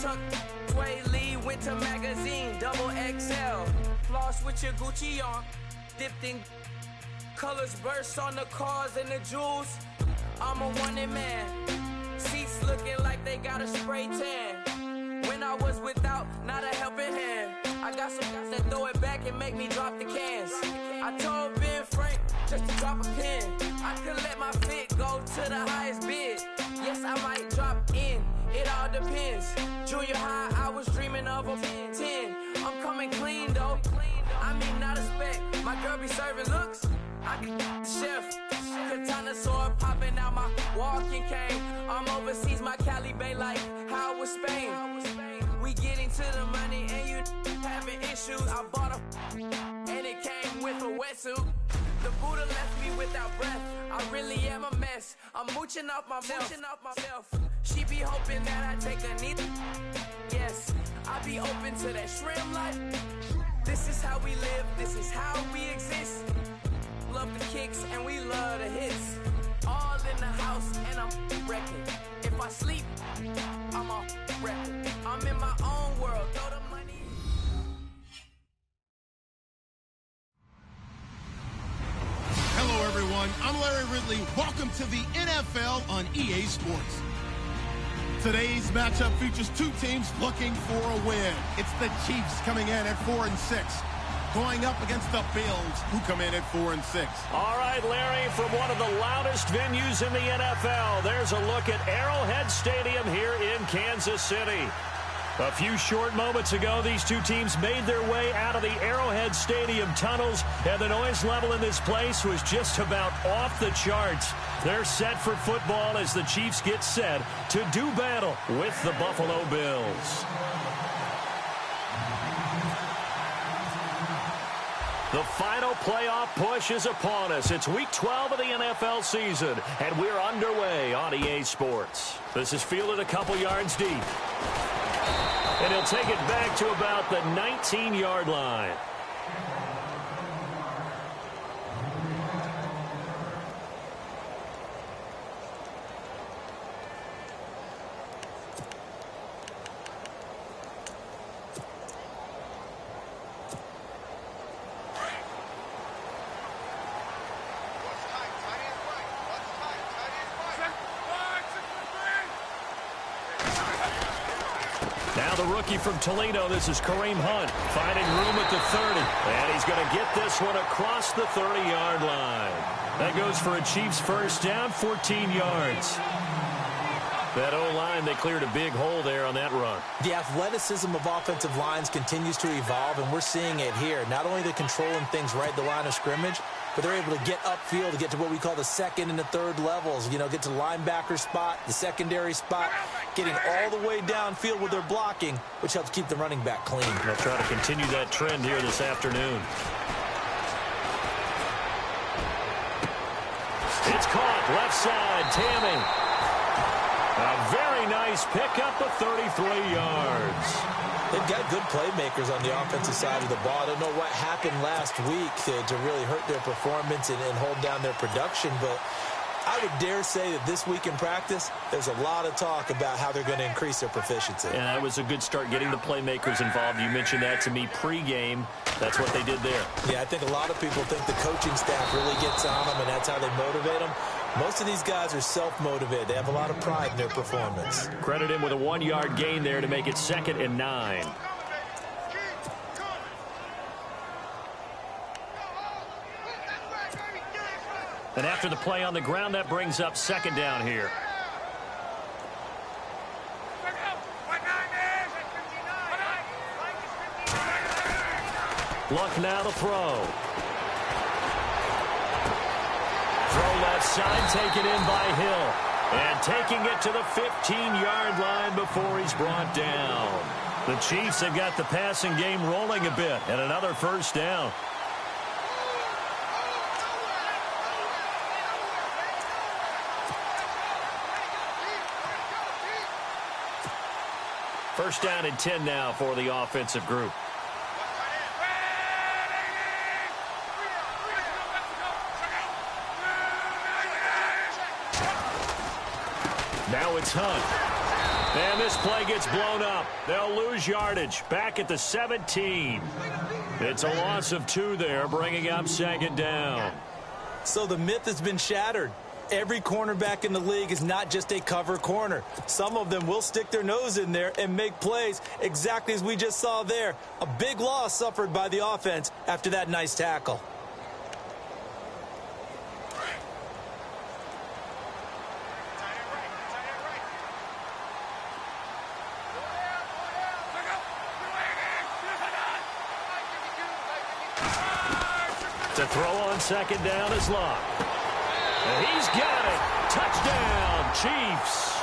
tuck, Sway Lee, winter magazine, double XL. Floss with your Gucci on, dipped in colors, burst on the cars and the jewels. I'm a wanted man. Seats looking like they got a spray tan. When I was without, not a helping hand. I got some guys that throw it back and make me drop the cans. I told Ben Frank just to drop a pin. I could let my fit go to the highest bid. Yes, I might drop in, it all depends. Junior high, I was dreaming of a 10. I'm coming clean though. I mean, not a spec. My girl be serving looks. I can the chef. Katana sword popping out my walking cane. I'm overseas, my Cali Bay like how it was Spain. We getting to the money and you having issues. I bought a and it came with a wetsuit. The Buddha left me without breath. I really am a mess. I'm mooching off myself. She be hoping that I take a knee. Yes, I be open to that shrimp life. This is how we live. This is how we exist. Love the kicks and we love the hits. All in the house and I'm wrecking. If I sleep, I'm a record. I'm in my own world. Throw the money. Hello, everyone. I'm Larry Ridley. Welcome to the NFL on EA Sports. Today's matchup features two teams looking for a win. It's the Chiefs coming in at 4-6. Going up against the Bills, who come in at 4-6. All right, Larry, from one of the loudest venues in the NFL, there's a look at Arrowhead Stadium here in Kansas City. A few short moments ago, these two teams made their way out of the Arrowhead Stadium tunnels, and the noise level in this place was just about off the charts. They're set for football as the Chiefs get set to do battle with the Buffalo Bills. The final playoff push is upon us. It's Week 12 of the NFL season, and we're underway on EA Sports. This is fielded a couple yards deep. And he'll take it back to about the 19-yard line. Now the rookie from Toledo, this is Kareem Hunt, finding room at the 30. And he's going to get this one across the 30-yard line. That goes for a Chiefs first down, 14 yards. That O-line, they cleared a big hole there on that run. The athleticism of offensive lines continues to evolve, and we're seeing it here. Not only they're controlling things right at the line of scrimmage, but they're able to get upfield to get to what we call the second and the third levels. You know, get to the linebacker spot, the secondary spot, getting all the way downfield with their blocking, which helps keep the running back clean. They'll try to continue that trend here this afternoon. It's caught, left side, Tammy. A very nice pickup of 33 yards. They've got good playmakers on the offensive side of the ball. I don't know what happened last week to really hurt their performance and hold down their production, but I would dare say that this week in practice, there's a lot of talk about how they're going to increase their proficiency. Yeah, that was a good start getting the playmakers involved. You mentioned that to me pregame. That's what they did there. Yeah, I think a lot of people think the coaching staff really gets on them, and that's how they motivate them. Most of these guys are self-motivated. They have a lot of pride in their performance. Credit him with a 1-yard gain there to make it 2nd and 9. And after the play on the ground, that brings up 2nd down here. Luck now to throw. Throw left side, taken in by Hill. And taking it to the 15-yard line before he's brought down. The Chiefs have got the passing game rolling a bit, and another first down. First down and 10 now for the offensive group. Now it's Hunt. And this play gets blown up. They'll lose yardage. Back at the 17. It's a loss of 2 there, bringing up 2nd down. So the myth has been shattered. Every cornerback in the league is not just a cover corner. Some of them will stick their nose in there and make plays exactly as we just saw there. A big loss suffered by the offense after that nice tackle. To throw on 2nd down is Locke. And he's got it. Touchdown, Chiefs.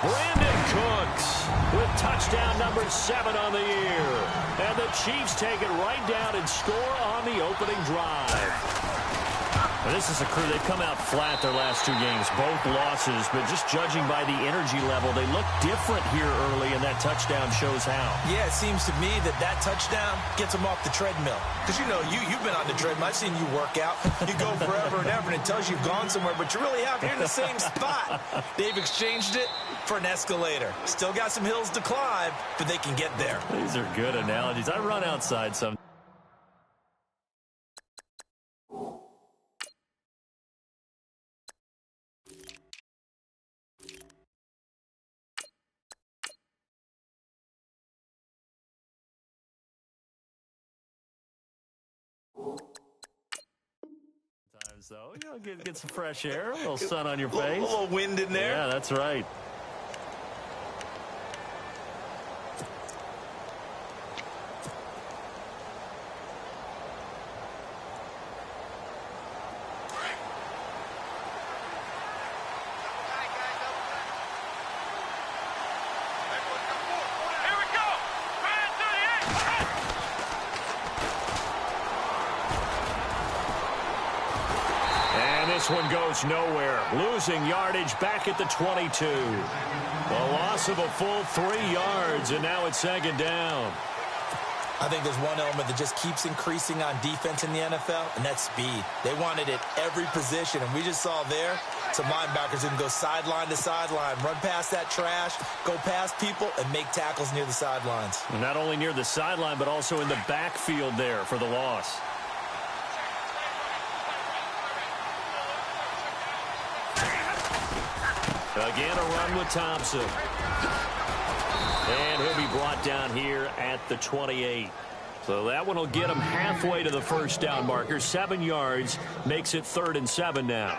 Brandon Cooks with touchdown number 7 on the year. And the Chiefs take it right down and score on the opening drive. Well, this is a crew. They've come out flat their last 2 games, both losses, but just judging by the energy level, they look different here early, and that touchdown shows how. Yeah, it seems to me that touchdown gets them off the treadmill. Because, you know, you've been on the treadmill. I've seen you work out. You go forever and ever, and it tells you you've gone somewhere, but you're really out here in the same spot. They've exchanged it for an escalator. Still got some hills to climb, but they can get there. These are good analogies. I run outside some. So, you know, get some fresh air, a little sun on your face. A little wind in there. Yeah, that's right. This one goes nowhere. Losing yardage back at the 22. A loss of a full 3 yards, and now it's 2nd down. I think there's one element that just keeps increasing on defense in the NFL, and that's speed. They want it at every position, and we just saw there some linebackers who can go sideline to sideline, run past that trash, go past people, and make tackles near the sidelines. And not only near the sideline, but also in the backfield there for the loss. Again, a run with Thompson. And he'll be brought down here at the 28. So that one will get him halfway to the first down marker. 7 yards makes it 3rd and 7 now.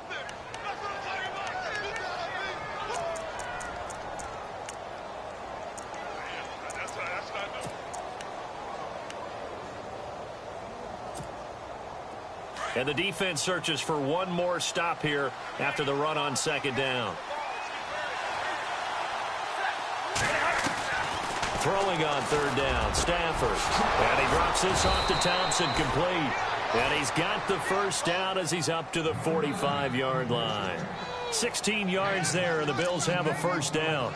And the defense searches for one more stop here after the run on 2nd down. Throwing on 3rd down, Stafford. And he drops this off to Thompson, complete. And he's got the first down as he's up to the 45-yard line. 16 yards there, and the Bills have a first down.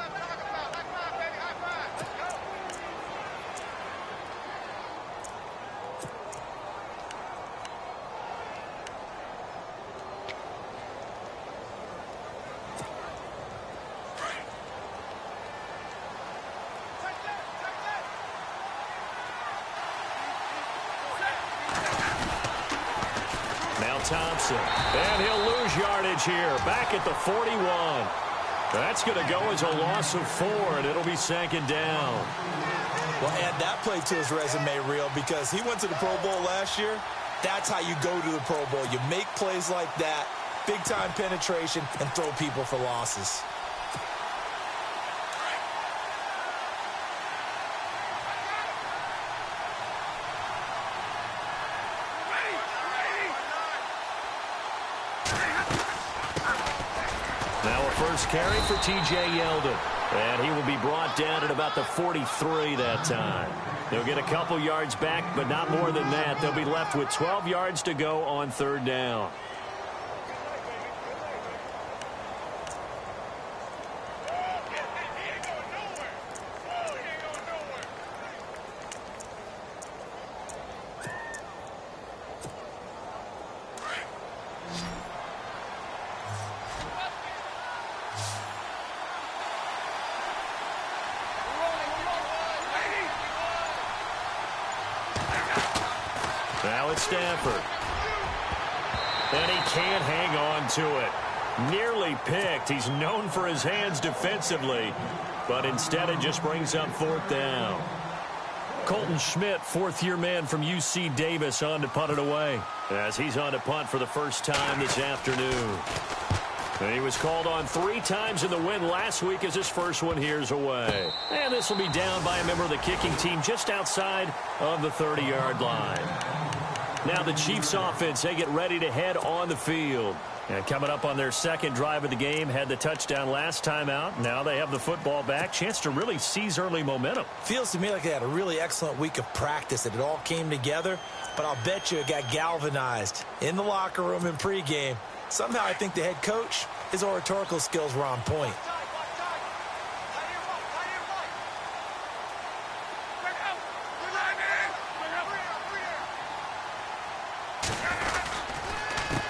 Thompson, and he'll lose yardage here, back at the 41. That's going to go as a loss of 4, and it'll be 2nd down. Well, add that play to his resume, Real, because he went to the Pro Bowl last year. That's how you go to the Pro Bowl. You make plays like that, big-time penetration, and throw people for losses. First carry for T.J. Yeldon. And he will be brought down at about the 43 that time. They'll get a couple yards back, but not more than that. They'll be left with 12 yards to go on 3rd down. Now it's Stafford. And he can't hang on to it. Nearly picked. He's known for his hands defensively, but instead it just brings up 4th down. Colton Schmidt, 4th-year man from UC Davis, on to punt it away, as he's on to punt for the first time this afternoon. And he was called on 3 times in the win last week as his first one here's away. And this will be down by a member of the kicking team just outside of the 30-yard line. Now the Chiefs offense, they get ready to head on the field. And coming up on their second drive of the game, had the touchdown last time out. Now they have the football back. Chance to really seize early momentum. Feels to me like they had a really excellent week of practice, that it all came together. But I'll bet you it got galvanized in the locker room in pregame. Somehow I think the head coach, his oratorical skills were on point.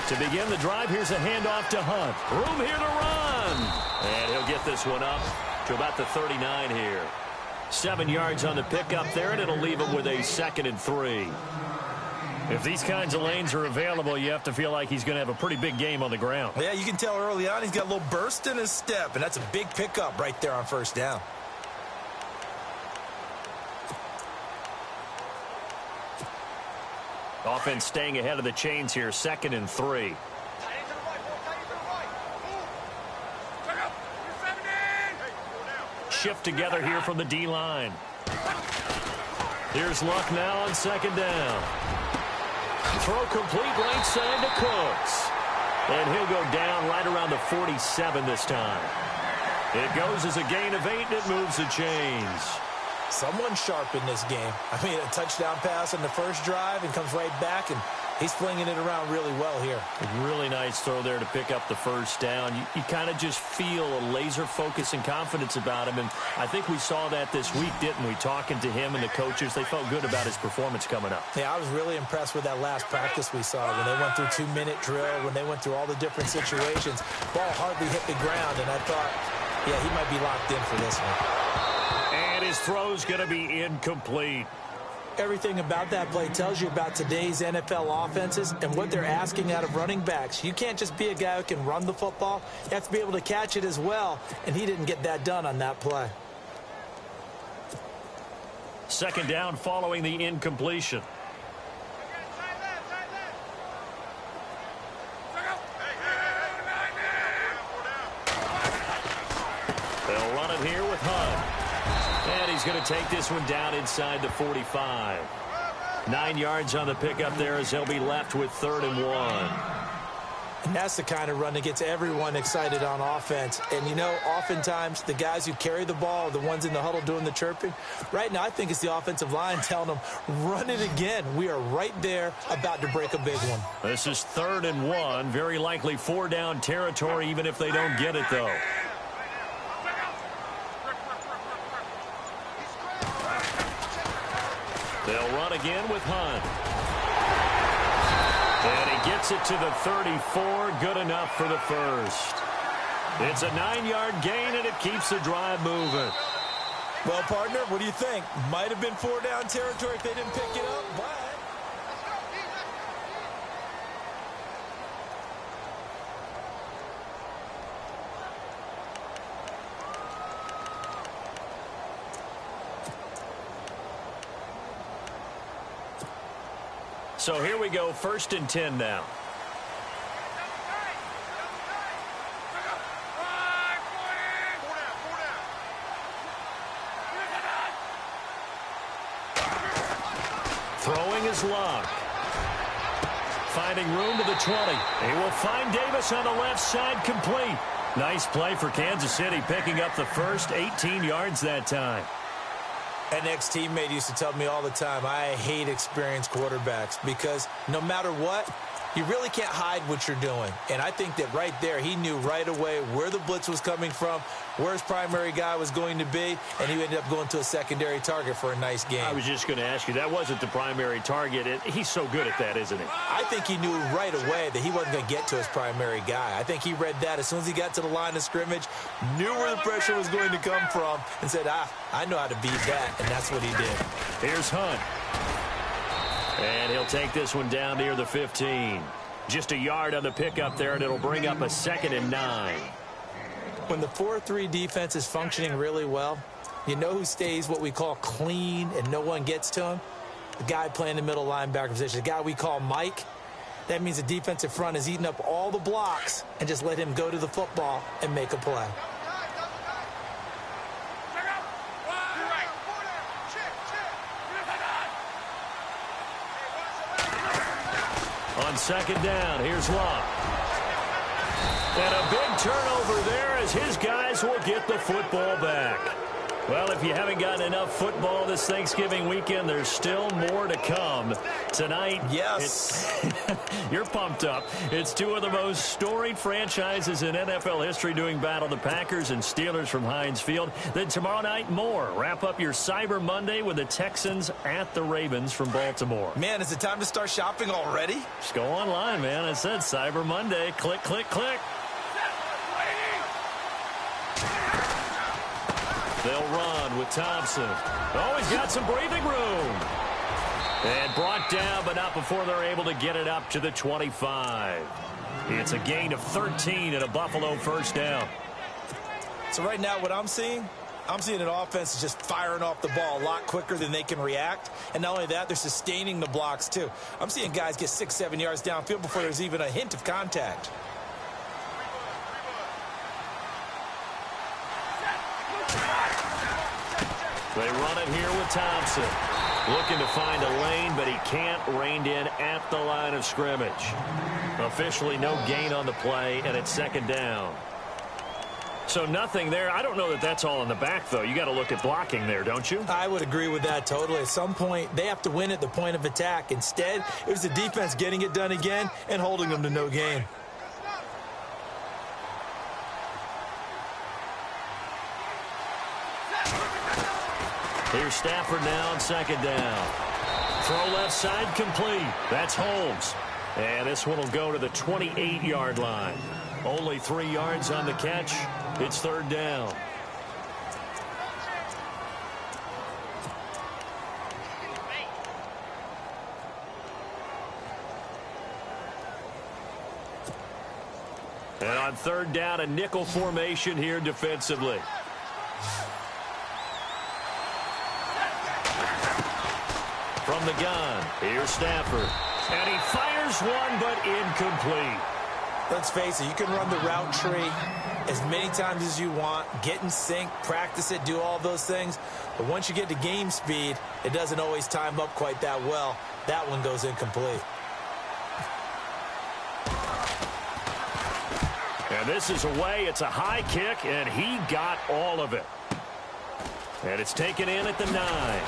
To begin the drive, here's a handoff to Hunt. Room here to run. And he'll get this one up to about the 39 here. 7 yards on the pickup there, and it'll leave him with a 2nd and 3. If these kinds of lanes are available, you have to feel like he's going to have a pretty big game on the ground. Yeah, you can tell early on he's got a little burst in his step, and that's a big pickup right there on 1st down. Offense staying ahead of the chains here, 2nd and 3. Shift together here from the D-line. Here's Luck now on 2nd down. Throw complete right side to Cooks. And he'll go down right around the 47 this time. It goes as a gain of 8, and it moves the chains. Someone sharp in this game. I mean, a touchdown pass on the first drive and comes right back, and he's flinging it around really well here. A really nice throw there to pick up the 1st down. You kind of just feel a laser focus and confidence about him, and I think we saw that this week, didn't we? Talking to him and the coaches, they felt good about his performance coming up. Yeah, I was really impressed with that last practice we saw when they went through 2-minute drill, when they went through all the different situations. Ball hardly hit the ground, and I thought, yeah, he might be locked in for this one. And his throw's going to be incomplete. Everything about that play tells you about today's NFL offenses and what they're asking out of running backs. You can't just be a guy who can run the football. You have to be able to catch it as well, and he didn't get that done on that play. 2nd down following the incompletion. They'll run it here with Hunt. And he's going to take this one down inside the 45. 9 yards on the pickup there as they'll be left with 3rd and 1. And that's the kind of run that gets everyone excited on offense. And, you know, oftentimes the guys who carry the ball are the ones in the huddle doing the chirping. Right now, I think it's the offensive line telling them, run it again. We are right there about to break a big one. This is 3rd and 1. Very likely 4-down territory, even if they don't get it, though. They'll run again with Hunt. And he gets it to the 34. Good enough for the 1st. It's a 9-yard gain, and it keeps the drive moving. Well, partner, what do you think? Might have been 4-down territory if they didn't pick it up, but... So here we go, 1st and 10 now. Throwing is Luck. Finding room to the 20. He will find Davis on the left side, complete. Nice play for Kansas City, picking up the 1st, 18 yards that time. An ex-teammate used to tell me all the time, I hate experienced quarterbacks because no matter what, you really can't hide what you're doing. And I think that right there, he knew right away where the blitz was coming from, where his primary guy was going to be, and he ended up going to a secondary target for a nice game. I was just going to ask you, that wasn't the primary target. He's so good at that, isn't he? I think he knew right away that he wasn't going to get to his primary guy. I think he read that as soon as he got to the line of scrimmage, knew where the pressure was going to come from, and said, I know how to beat that, and that's what he did. Here's Hunt. And he'll take this one down near the 15. Just a yard on the pickup there, and it'll bring up a 2nd and 9. When the 4-3 defense is functioning really well, you know who stays what we call clean and no one gets to him? The guy playing the middle linebacker position, the guy we call Mike. That means the defensive front is eating up all the blocks and just let him go to the football and make a play. On 2nd down, here's Locke. And a big turnover there as his guys will get the football back. Well, if you haven't gotten enough football this Thanksgiving weekend, there's still more to come. Tonight, yes, you're pumped up. It's two of the most storied franchises in NFL history doing battle, the Packers and Steelers from Heinz Field. Then tomorrow night, more. Wrap up your Cyber Monday with the Texans at the Ravens from Baltimore. Man, is it time to start shopping already? Just go online, man. I said Cyber Monday. Click, click, click. They'll run with Thompson. Oh, he's got some breathing room. And brought down, but not before they're able to get it up to the 25. It's a gain of 13 and a Buffalo 1st down. So right now what I'm seeing an offense is just firing off the ball a lot quicker than they can react. And not only that, they're sustaining the blocks too. I'm seeing guys get 6-7 yards downfield before there's even a hint of contact. They run it here with Thompson. Looking to find a lane, but he can't. Reined in at the line of scrimmage. Officially no gain on the play, and it's 2nd down. So nothing there. I don't know that that's all in the back, though. You got to look at blocking there, don't you? I would agree with that totally. At some point, they have to win at the point of attack. Instead, it was the defense getting it done again and holding them to no gain. Here's Stafford now on 2nd down. Throw left side complete. That's Holmes. And this one will go to the 28-yard line. Only 3 yards on the catch. It's 3rd down. And on 3rd down, a nickel formation here defensively. From the gun, here's Stafford. And he fires one, but incomplete. Let's face it, you can run the route tree as many times as you want, get in sync, practice it, do all those things. But once you get to game speed, it doesn't always time up quite that well. That one goes incomplete. And this is away. It's a high kick, and he got all of it. And it's taken in at the 9.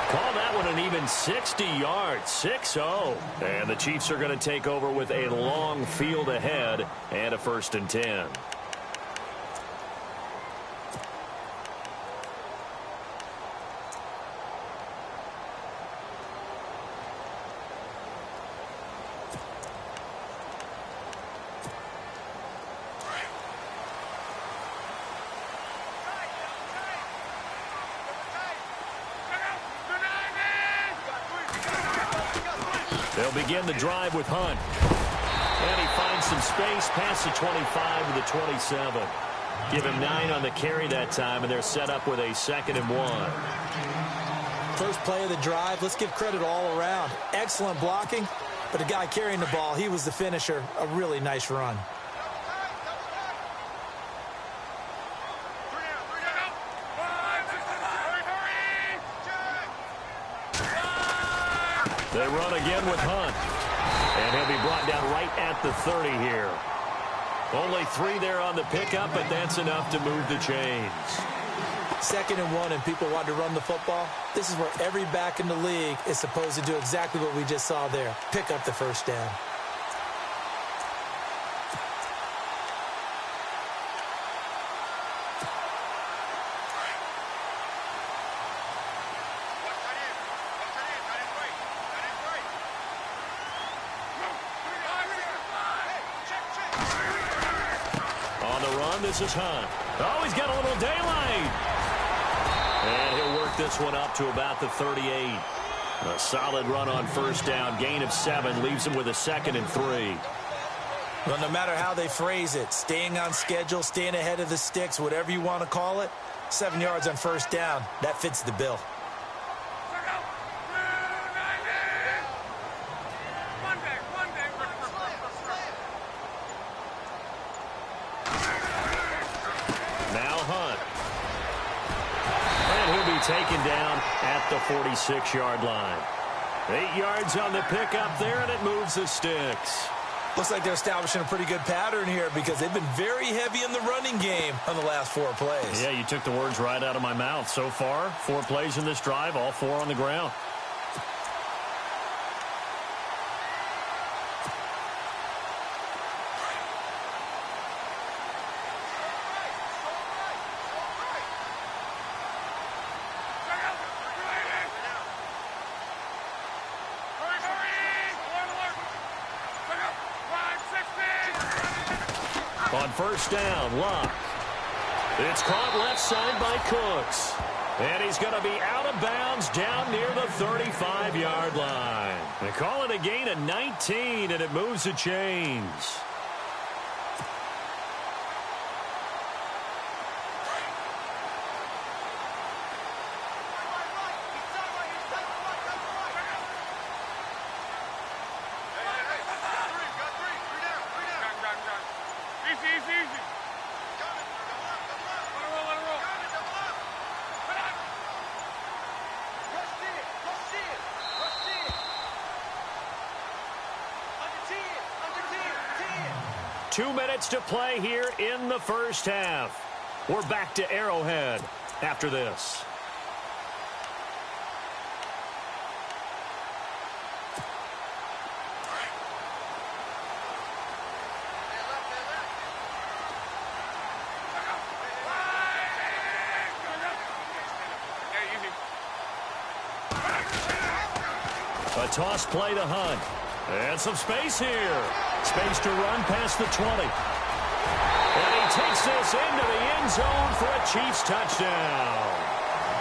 Call that one an even 60 yards, 6-0. And the Chiefs are going to take over with a long field ahead and a 1st and 10. They'll begin the drive with Hunt. And he finds some space past the 25 to the 27. Give him 9 on the carry that time, and they're set up with a 2nd and 1. First play of the drive, let's give credit all around. Excellent blocking, but the guy carrying the ball, he was the finisher. A really nice run. They run again with Hunt. And he'll be brought down right at the 30 here. Only 3 there on the pickup, but that's enough to move the chains. 2nd and 1, and people want to run the football. This is where every back in the league is supposed to do exactly what we just saw there. Pick up the 1st down. This is Hunt. Oh, he's got a little daylight. And he'll work this one up to about the 38. A solid run on first down. Gain of 7 leaves him with a 2nd and 3. Well, no matter how they phrase it, staying on schedule, staying ahead of the sticks, whatever you want to call it, 7 yards on first down, that fits the bill. Now Hunt. And he'll be taken down at the 46-yard line. 8 yards on the pickup there, and it moves the sticks. Looks like they're establishing a pretty good pattern here because they've been very heavy in the running game on the last 4 plays. Yeah, you took the words right out of my mouth. So far, 4 plays in this drive, all 4 on the ground. On first down, Locke. It's caught left side by Cooks. And he's going to be out of bounds down near the 35-yard line. They call it a gain of 19, and it moves the chains. Two minutes to play here in the first half. We're back to Arrowhead after this. A toss play to Hunt. And some space here. Space to run past the 20. And he takes this into the end zone for a Chiefs touchdown.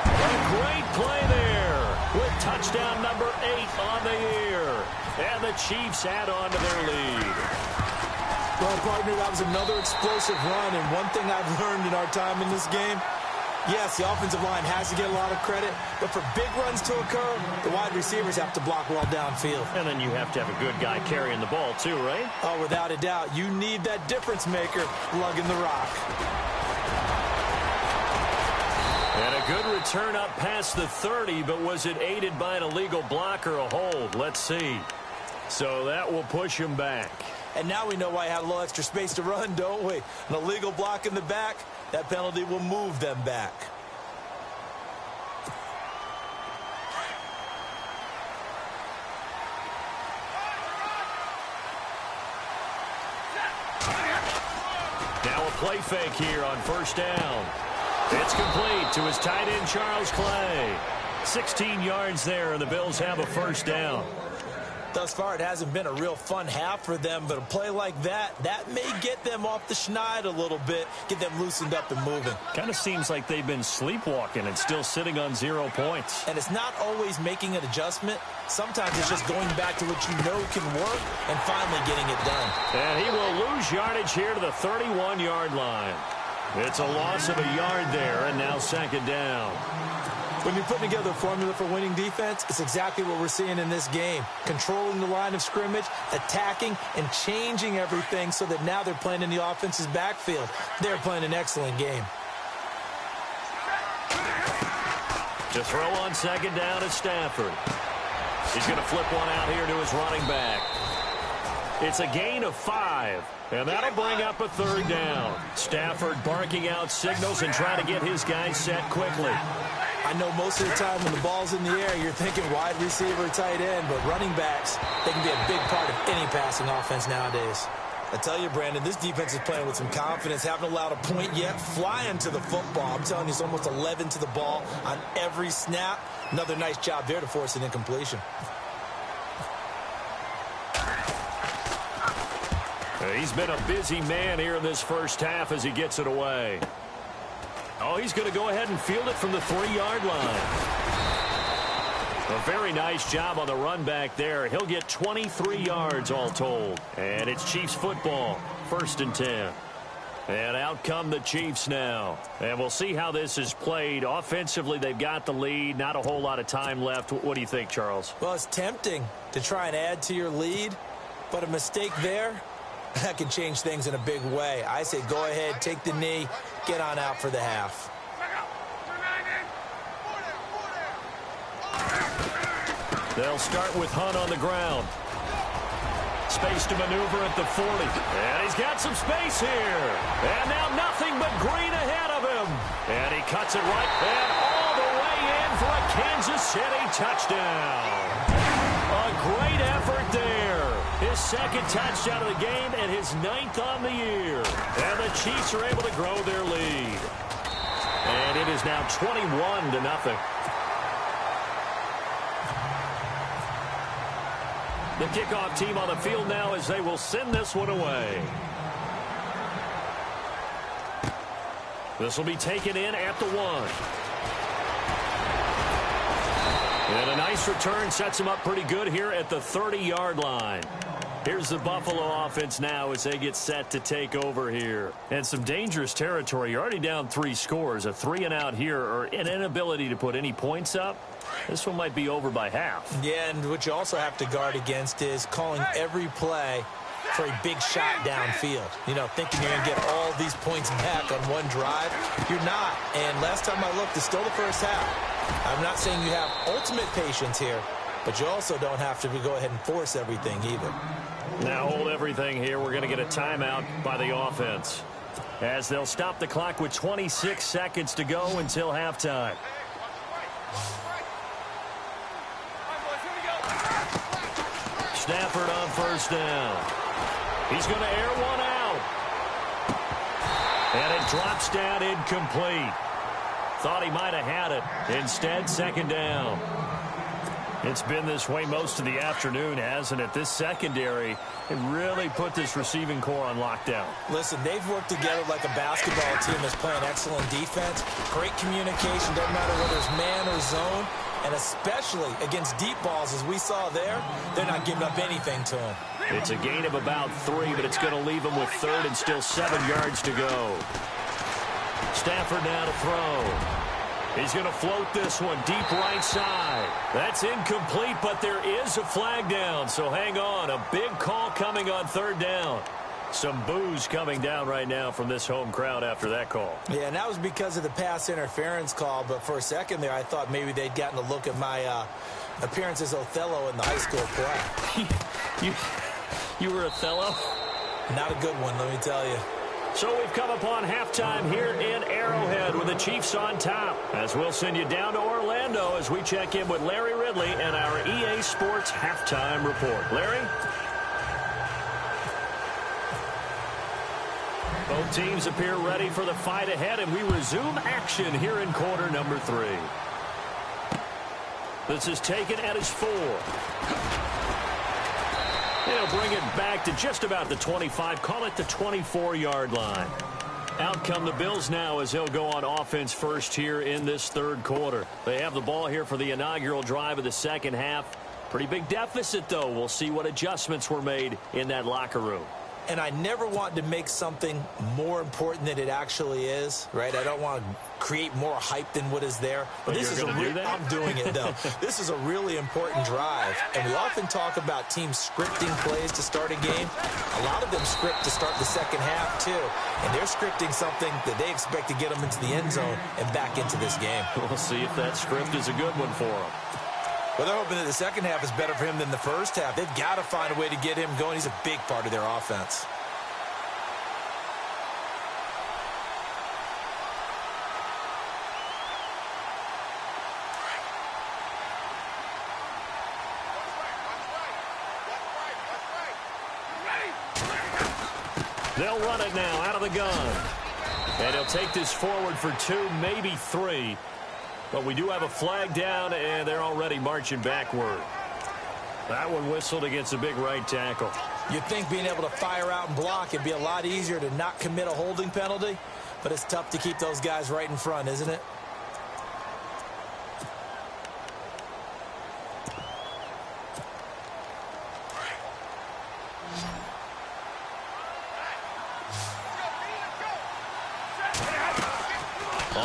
A great play there with touchdown number 8 on the year. And the Chiefs add on to their lead. Well, partner, that was another explosive run. And one thing I've learned in our time in this game, yes, the offensive line has to get a lot of credit, but for big runs to occur, the wide receivers have to block well downfield. And then you have to have a good guy carrying the ball too, right? Oh, without a doubt. You need that difference maker lugging the rock. And a good return up past the 30, but was it aided by an illegal block or a hold? Let's see. So that will push him back. And now we know why I had a little extra space to run, don't we? An illegal block in the back, that penalty will move them back. Now a play fake here on first down. It's complete to his tight end, Charles Clay. 16 yards there, and the Bills have a first down. Thus far, it hasn't been a real fun half for them, but a play like that may get them off the schneid a little bit, get them loosened up and moving. Kind of seems like they've been sleepwalking and still sitting on 0 points. And it's not always making an adjustment. Sometimes it's just going back to what you know can work and finally getting it done. And he will lose yardage here to the 31-yard line. It's a loss of a yard there, and now second down. When you're putting together a formula for winning defense, it's exactly what we're seeing in this game. Controlling the line of scrimmage, attacking, and changing everything so that now they're playing in the offense's backfield. They're playing an excellent game. To throw on second down is Stafford. He's going to flip one out here to his running back. It's a gain of 5, and that'll bring up a third down. Stafford barking out signals and trying to get his guys set quickly. I know most of the time when the ball's in the air, you're thinking wide receiver, tight end, but running backs, they can be a big part of any passing offense nowadays. I tell you, Brandon, this defense is playing with some confidence. Haven't allowed a point yet. Flying to the football. I'm telling you, it's almost 11 to the ball on every snap. Another nice job there to force an incompletion. He's been a busy man here in this first half as he gets it away. Oh, he's going to go ahead and field it from the 3-yard line. A very nice job on the run back there. He'll get 23 yards all told. And it's Chiefs football, 1st and 10. And out come the Chiefs now. And we'll see how this is played. Offensively, they've got the lead. Not a whole lot of time left. What do you think, Charles? Well, it's tempting to try and add to your lead, but a mistake there, that can change things in a big way. I say go ahead, take the knee, get on out for the half. They'll start with Hunt on the ground. Space to maneuver at the 40. And he's got some space here. And now nothing but green ahead of him. And he cuts it right and all the way in for a Kansas City touchdown. A great effort there. His 2nd touchdown of the game and his 9th on the year. And the Chiefs are able to grow their lead. And it is now 21-0. The kickoff team on the field now as they will send this one away. This will be taken in at the 1. And a nice return sets them up pretty good here at the 30-yard line. Here's the Buffalo offense now as they get set to take over here. And some dangerous territory. You're already down 3 scores. A 3-and-out here or an inability to put any points up. This one might be over by half. Yeah, and what you also have to guard against is calling every play for a big shot downfield. You know, thinking you're going to get all these points back on one drive. You're not. And last time I looked, it's still the first half. I'm not saying you have ultimate patience here, but you also don't have to go ahead and force everything either. Now hold everything here. We're going to get a timeout by the offense as they'll stop the clock with 26 seconds to go until halftime. Stafford on 1st down. He's going to air one out. And it drops down incomplete. Thought he might have had it. Instead, 2nd down. It's been this way most of the afternoon, hasn't it? This secondary, it really put this receiving core on lockdown. Listen, they've worked together like a basketball team that's playing excellent defense. Great communication, doesn't matter whether it's man or zone. And especially against deep balls, as we saw there, they're not giving up anything to him. It's a gain of about 3, but it's going to leave them with 3rd and still 7 yards to go. Stafford now to throw. He's going to float this one deep right side. That's incomplete, but there is a flag down, so hang on. A big call coming on 3rd down. Some boos coming down right now from this home crowd after that call. Yeah, and that was because of the pass interference call, but for a second there I thought maybe they'd gotten a look at my appearance as Othello in the high school play. You were Othello? Not a good one, let me tell you. So we've come upon halftime here in Arrowhead with the Chiefs on top. As we'll send you down to Orlando as we check in with Larry Ridley and our EA Sports Halftime Report. Larry? Both teams appear ready for the fight ahead, and we resume action here in quarter number 3. This is taken at his 4. They'll bring it back to just about the 25, call it the 24-yard line. Out come the Bills now as they'll go on offense first here in this 3rd quarter. They have the ball here for the inaugural drive of the 2nd half. Pretty big deficit, though. We'll see what adjustments were made in that locker room. And I never want to make something more important than it actually is, right? I don't want to create more hype than what is there. But this is I'm doing it, though. This is a really important drive. And we often talk about teams scripting plays to start a game. A lot of them script to start the 2nd half, too. And they're scripting something that they expect to get them into the end zone and back into this game. We'll see if that script is a good one for them. Well, they're hoping that the 2nd half is better for him than the 1st half. They've got to find a way to get him going. He's a big part of their offense. They'll run it now out of the gun. And he'll take this forward for 2, maybe 3. But we do have a flag down, and they're already marching backward. That one whistled against a big right tackle. You'd think being able to fire out and block it'd be a lot easier to not commit a holding penalty, but it's tough to keep those guys right in front, isn't it?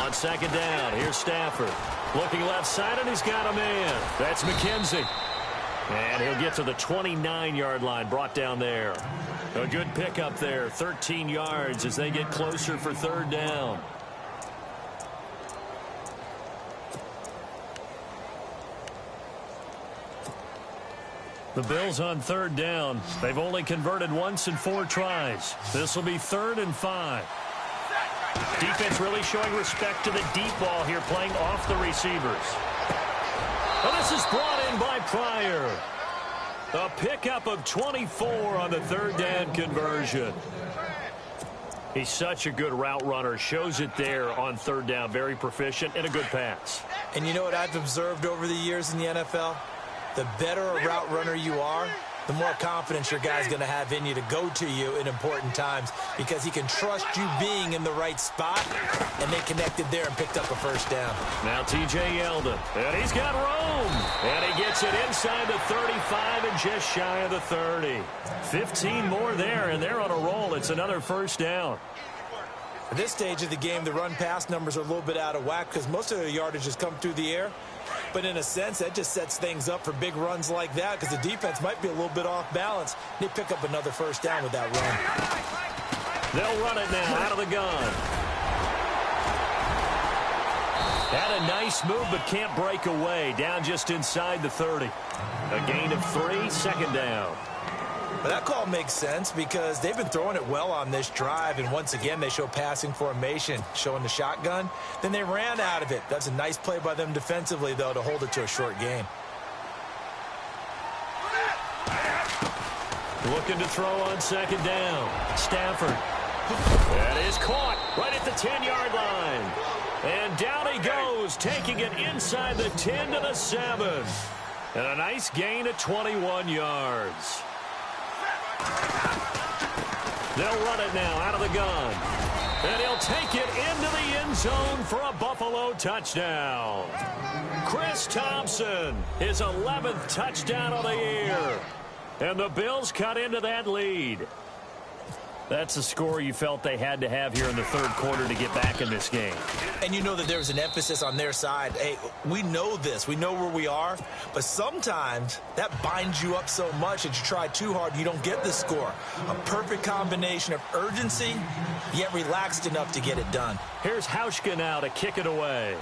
On second down, here's Stafford. Looking left side, and he's got a man. That's McKenzie. And he'll get to the 29-yard line, brought down there. A good pickup there, 13 yards as they get closer for third down. The Bills on third down. They've only converted once in 4 tries. This will be 3rd and 5. Defense really showing respect to the deep ball here, playing off the receivers. Well, this is brought in by Pryor. A pickup of 24 on the third down conversion. He's such a good route runner. Shows it there on third down. Very proficient and a good pass. And you know what I've observed over the years in the NFL? The better a route runner you are, the more confidence your guy's going to have in you to go to you in important times because he can trust you being in the right spot, and they connected there and picked up a first down. Now T.J. Yeldon, and he's got room, and he gets it inside the 35 and just shy of the 30. 15 more there, and they're on a roll. It's another first down. At this stage of the game, the run-pass numbers are a little bit out of whack because most of the yardage has come through the air. But in a sense, that just sets things up for big runs like that because the defense might be a little bit off balance. They pick up another first down with that run. They'll run it now out of the gun. Had a nice move but can't break away. Down just inside the 30. A gain of 3, second down. But that call makes sense because they've been throwing it well on this drive, and once again they show passing formation, showing the shotgun. Then they ran out of it. That's a nice play by them defensively, though, to hold it to a short gain. Looking to throw on second down. Stafford. That is caught right at the 10-yard line. And down he goes, taking it inside the 10 to the 7. And a nice gain of 21 yards. They'll run it now out of the gun. And he'll take it into the end zone for a Buffalo touchdown. Chris Thompson, his 11th touchdown of the year. And the Bills cut into that lead. That's a score you felt they had to have here in the third quarter to get back in this game. And you know that there was an emphasis on their side. Hey, we know this. We know where we are. But sometimes that binds you up so much that you try too hard, you don't get the score. A perfect combination of urgency, yet relaxed enough to get it done. Here's Hauschka now to kick it away.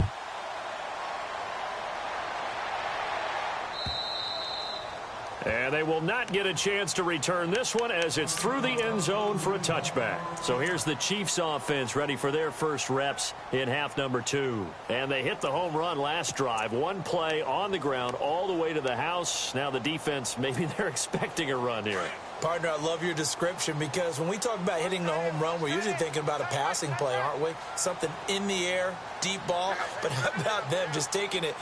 And they will not get a chance to return this one as it's through the end zone for a touchback. So here's the Chiefs offense ready for their first reps in half number 2. And they hit the home run last drive. One play on the ground all the way to the house. Now the defense, maybe they're expecting a run here. Partner, I love your description because when we talk about hitting the home run, we're usually thinking about a passing play, aren't we? Something in the air, deep ball. But how about them just taking it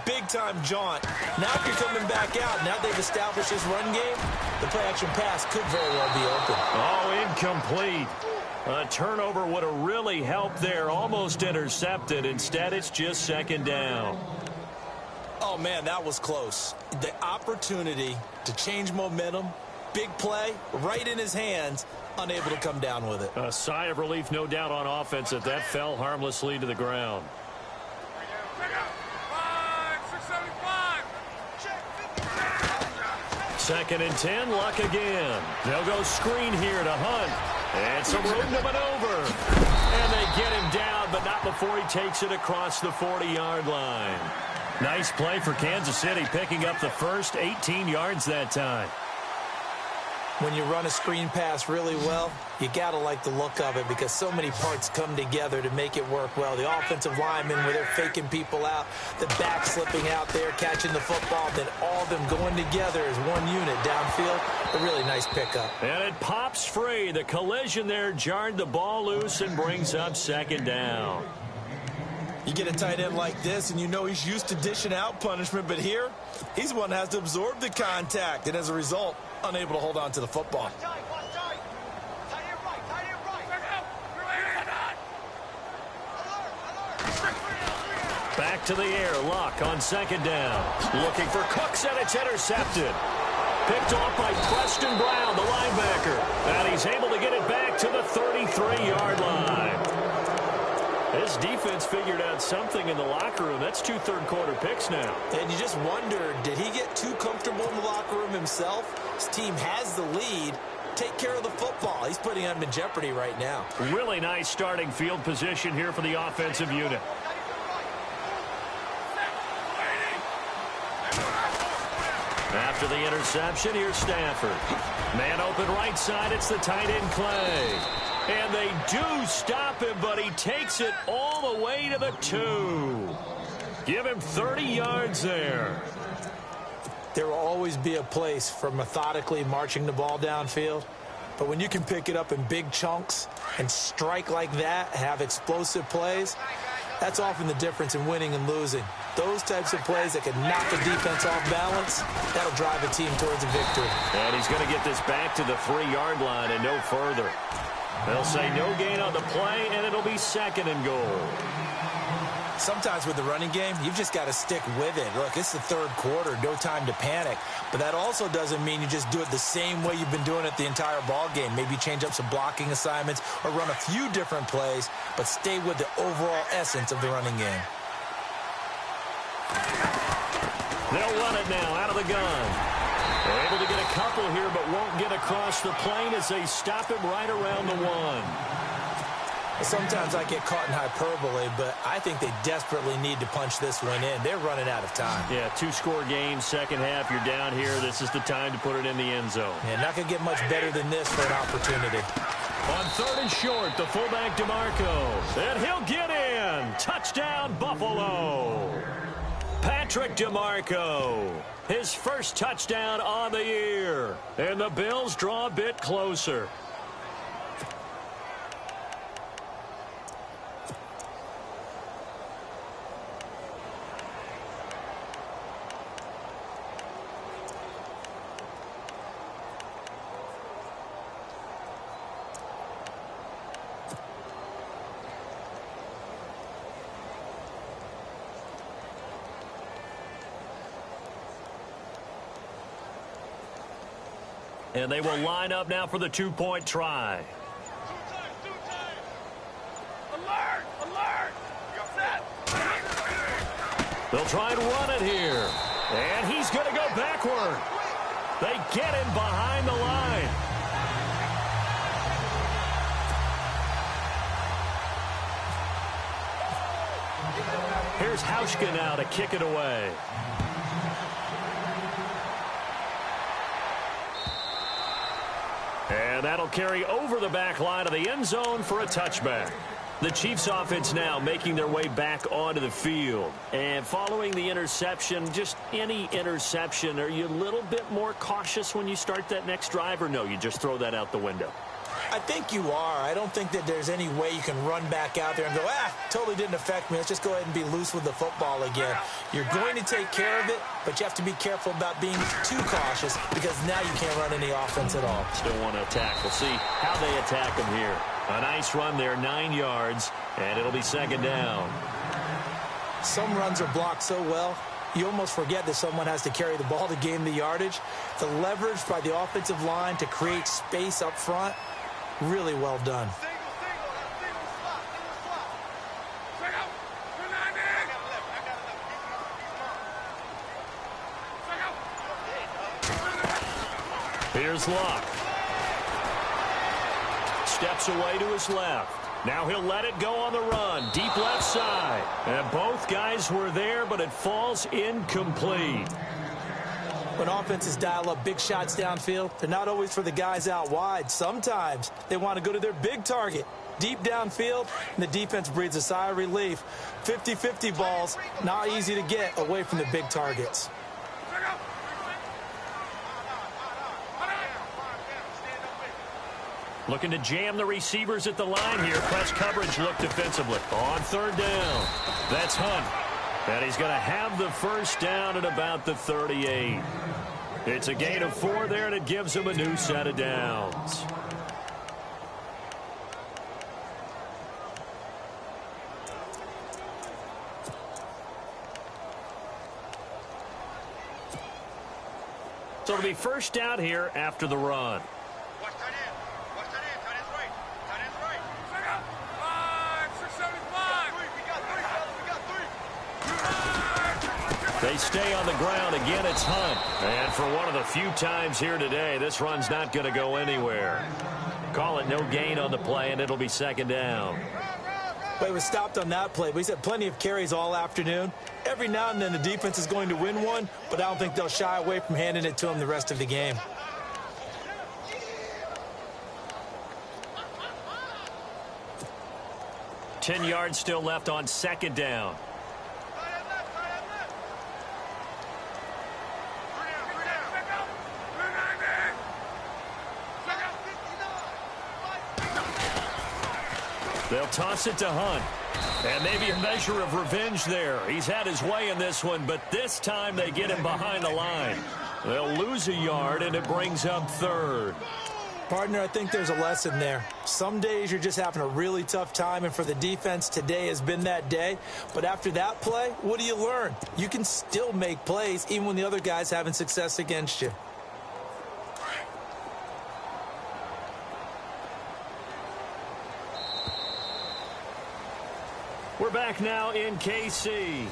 big-time jaunt? Now if you're coming back out, now they've established this run game, the play-action pass could very well be open. Oh, incomplete. A turnover would have really helped there. Almost intercepted. Instead, it's just second down. Oh, man, that was close. The opportunity to change momentum, big play, right in his hands, unable to come down with it. A sigh of relief, no doubt, on offense that fell harmlessly to the ground. Second and 10, Luck again. They'll go screen here to Hunt. And some room to maneuver. And they get him down, but not before he takes it across the 40-yard line. Nice play for Kansas City, picking up the first 18 yards that time. When you run a screen pass really well, you got to like the look of it because so many parts come together to make it work well. The offensive linemen where they're faking people out, the back slipping out there, catching the football, then all of them going together as one unit downfield. A really nice pickup. And it pops free. The collision there jarred the ball loose and brings up second down. You get a tight end like this, and you know he's used to dishing out punishment, but here, he's the one that has to absorb the contact, and as a result, unable to hold on to the football. Back to the air, Luck on second down. Looking for Cooks, and it's intercepted. Picked off by Preston Brown, the linebacker. And he's able to get it back to the 33-yard line. This this defense figured out something in the locker room. That's 2 third-quarter picks now. And you just wonder, did he get too comfortable in the locker room himself? His team has the lead. Take care of the football. He's putting them in jeopardy right now. Really nice starting field position here for the offensive unit. After the interception, here's Stafford. Man open right side, it's the tight end Clay. And they do stop him, but he takes it all the way to the 2. Give him 30 yards there. There will always be a place for methodically marching the ball downfield. But when you can pick it up in big chunks and strike like that, have explosive plays, that's often the difference in winning and losing. Those types of plays that can knock a defense off balance, that'll drive a team towards a victory. And he's going to get this back to the 3-yard line and no further. They'll say no gain on the play, and it'll be 2nd and goal. Sometimes with the running game, you've just got to stick with it. Look, it's the 3rd quarter, no time to panic. But that also doesn't mean you just do it the same way you've been doing it the entire ball game. Maybe change up some blocking assignments or run a few different plays, but stay with the overall essence of the running game. They'll run it now out of the gun. They're able to get a couple here, but won't get across the plane as they stop him right around the 1. Sometimes I get caught in hyperbole, but I think they desperately need to punch this one in. They're running out of time. Yeah, 2-score game, second half. You're down here. This is the time to put it in the end zone. Yeah, not going to get much better than this for an opportunity. On 3rd and short, the fullback DeMarco. And he'll get in. Touchdown, Buffalo. Patrick DeMarco. His first touchdown on the year. And the Bills draw a bit closer. And they will line up now for the 2-point try. Alert! Alert! Set! They'll try and run it here. And he's going to go backward. They get him behind the line. Here's Hauschka now to kick it away. And that'll carry over the back line of the end zone for a touchback. The Chiefs offense now making their way back onto the field. And following the interception, just any interception, are you a little bit more cautious when you start that next drive, or no, you just throw that out the window? I think you are. I don't think that there's any way you can run back out there and go, totally didn't affect me. Let's just go ahead and be loose with the football again. You're going to take care of it, but you have to be careful about being too cautious because now you can't run any offense at all. Still want to attack. We'll see how they attack him here. A nice run there, 9 yards, and it'll be 2nd down. Some runs are blocked so well, you almost forget that someone has to carry the ball to gain the yardage. The leverage by the offensive line to create space up front, really well done. Here's Luck. Steps away to his left. Now he'll let it go on the run. Deep left side. And both guys were there, but it falls incomplete. When offenses dial up big shots downfield, they're not always for the guys out wide. Sometimes they want to go to their big target. Deep downfield, and the defense breathes a sigh of relief. 50-50 balls, not easy to get away from the big targets. Looking to jam the receivers at the line here. Press coverage look defensively. On 3rd down. That's Hunt. And he's going to have the first down at about the 38. It's a gain of 4 there, and it gives him a new set of downs. So it'll be first down here after the run. Watch tight end. Watch tight end. Tight end's right. Tight end's right. 5, 6, 75. They stay on the ground. Again, it's Hunt. And for one of the few times here today, this run's not going to go anywhere. Call it no gain on the play, and it'll be second down. But he was stopped on that play. But he's had plenty of carries all afternoon. Every now and then the defense is going to win one, but I don't think they'll shy away from handing it to him the rest of the game. Ten yards still left on second down. They'll toss it to Hunt. And maybe a measure of revenge there. He's had his way in this one, but this time they get him behind the line. They'll lose a yard, and it brings up third. Partner, I think there's a lesson there. Some days you're just having a really tough time, and for the defense, today has been that day. But after that play, what do you learn? You can still make plays even when the other guy's having success against you. We're back now in KC.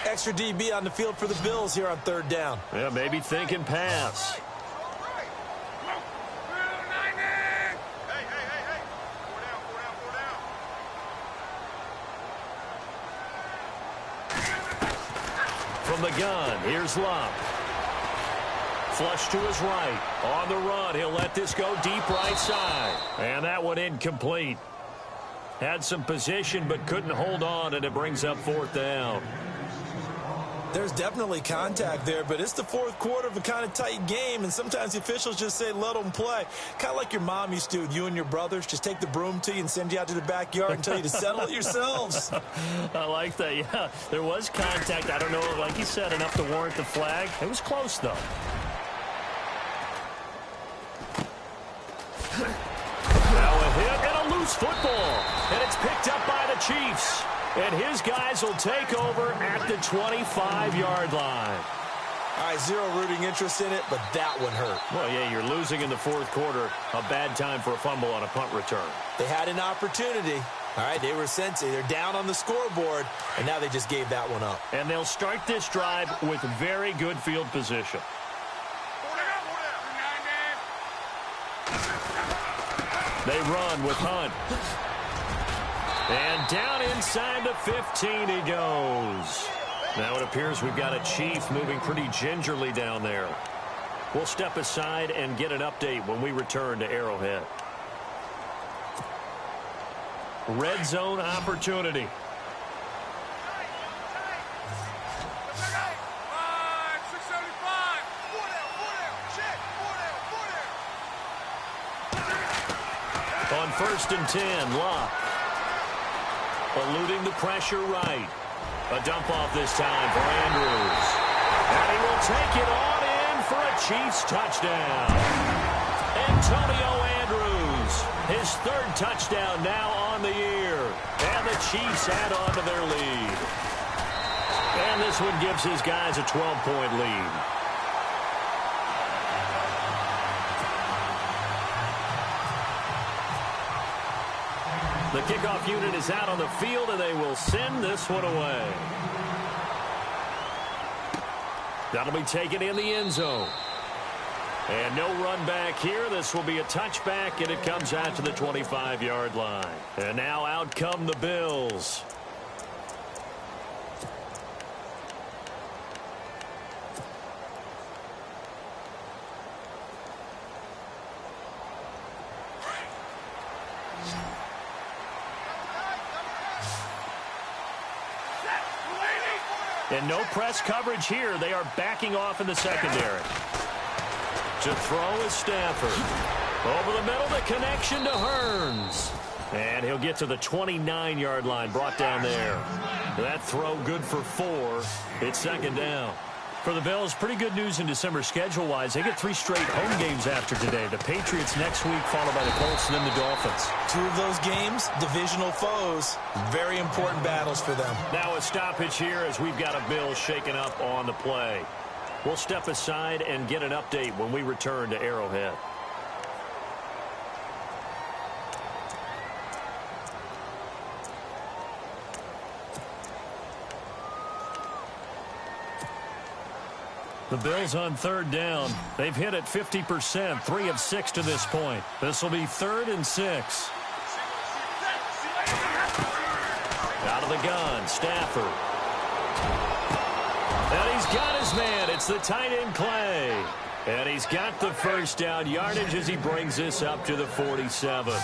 Extra DB on the field for the Bills here on third down. Yeah, maybe thinking pass. From the gun, here's Love. Flush to his right. On the run, he'll let this go deep right side. And that one incomplete. Had some position, but couldn't hold on, and it brings up fourth down. There's definitely contact there, but it's the fourth quarter of a kind of tight game, and sometimes the officials just say, let them play. Kind of like your mom used to with you and your brothers. Just take the broom to you and send you out to the backyard and tell you to settle it yourselves. I like that, yeah. There was contact. I don't know, like you said, enough to warrant the flag. It was close, though. Now a hit and a loose football, and it's picked up by the Chiefs. And his guys will take over at the 25-yard line. All right, zero rooting interest in it, but that one hurt. Well, yeah, you're losing in the fourth quarter. A bad time for a fumble on a punt return. They had an opportunity. All right, they were sensing. They're down on the scoreboard, and now they just gave that one up. And they'll start this drive with very good field position. They run with Hunt. And down inside the 15 he goes. Now it appears we've got a Chief moving pretty gingerly down there. We'll step aside and get an update when we return to Arrowhead. Red zone opportunity. On 1st and 10, Locke. Eluding the pressure right. A dump off this time for Andrews. And he will take it on in for a Chiefs touchdown. Antonio Andrews, his third touchdown now on the year. And the Chiefs add on to their lead. And this one gives his guys a 12-point lead. The kickoff unit is out on the field, and they will send this one away. That'll be taken in the end zone. And no run back here. This will be a touchback, and it comes out to the 25-yard line. And now out come the Bills. And no press coverage here. They are backing off in the secondary. To throw is Stafford. Over the middle, the connection to Hearns. And he'll get to the 29-yard line, brought down there. That throw good for 4. It's second down. For the Bills, pretty good news in December schedule-wise. They get 3 straight home games after today. The Patriots next week, followed by the Colts, and then the Dolphins. 2 of those games, divisional foes. Very important battles for them. Now a stoppage here as we've got a Bills shaken up on the play. We'll step aside and get an update when we return to Arrowhead. The Bills on third down. They've hit it 50%, 3 of 6 to this point. This will be 3rd and 6. Out of the gun, Stafford. And he's got his man. It's the tight end, Clay. And he's got the first down yardage as he brings this up to the 47.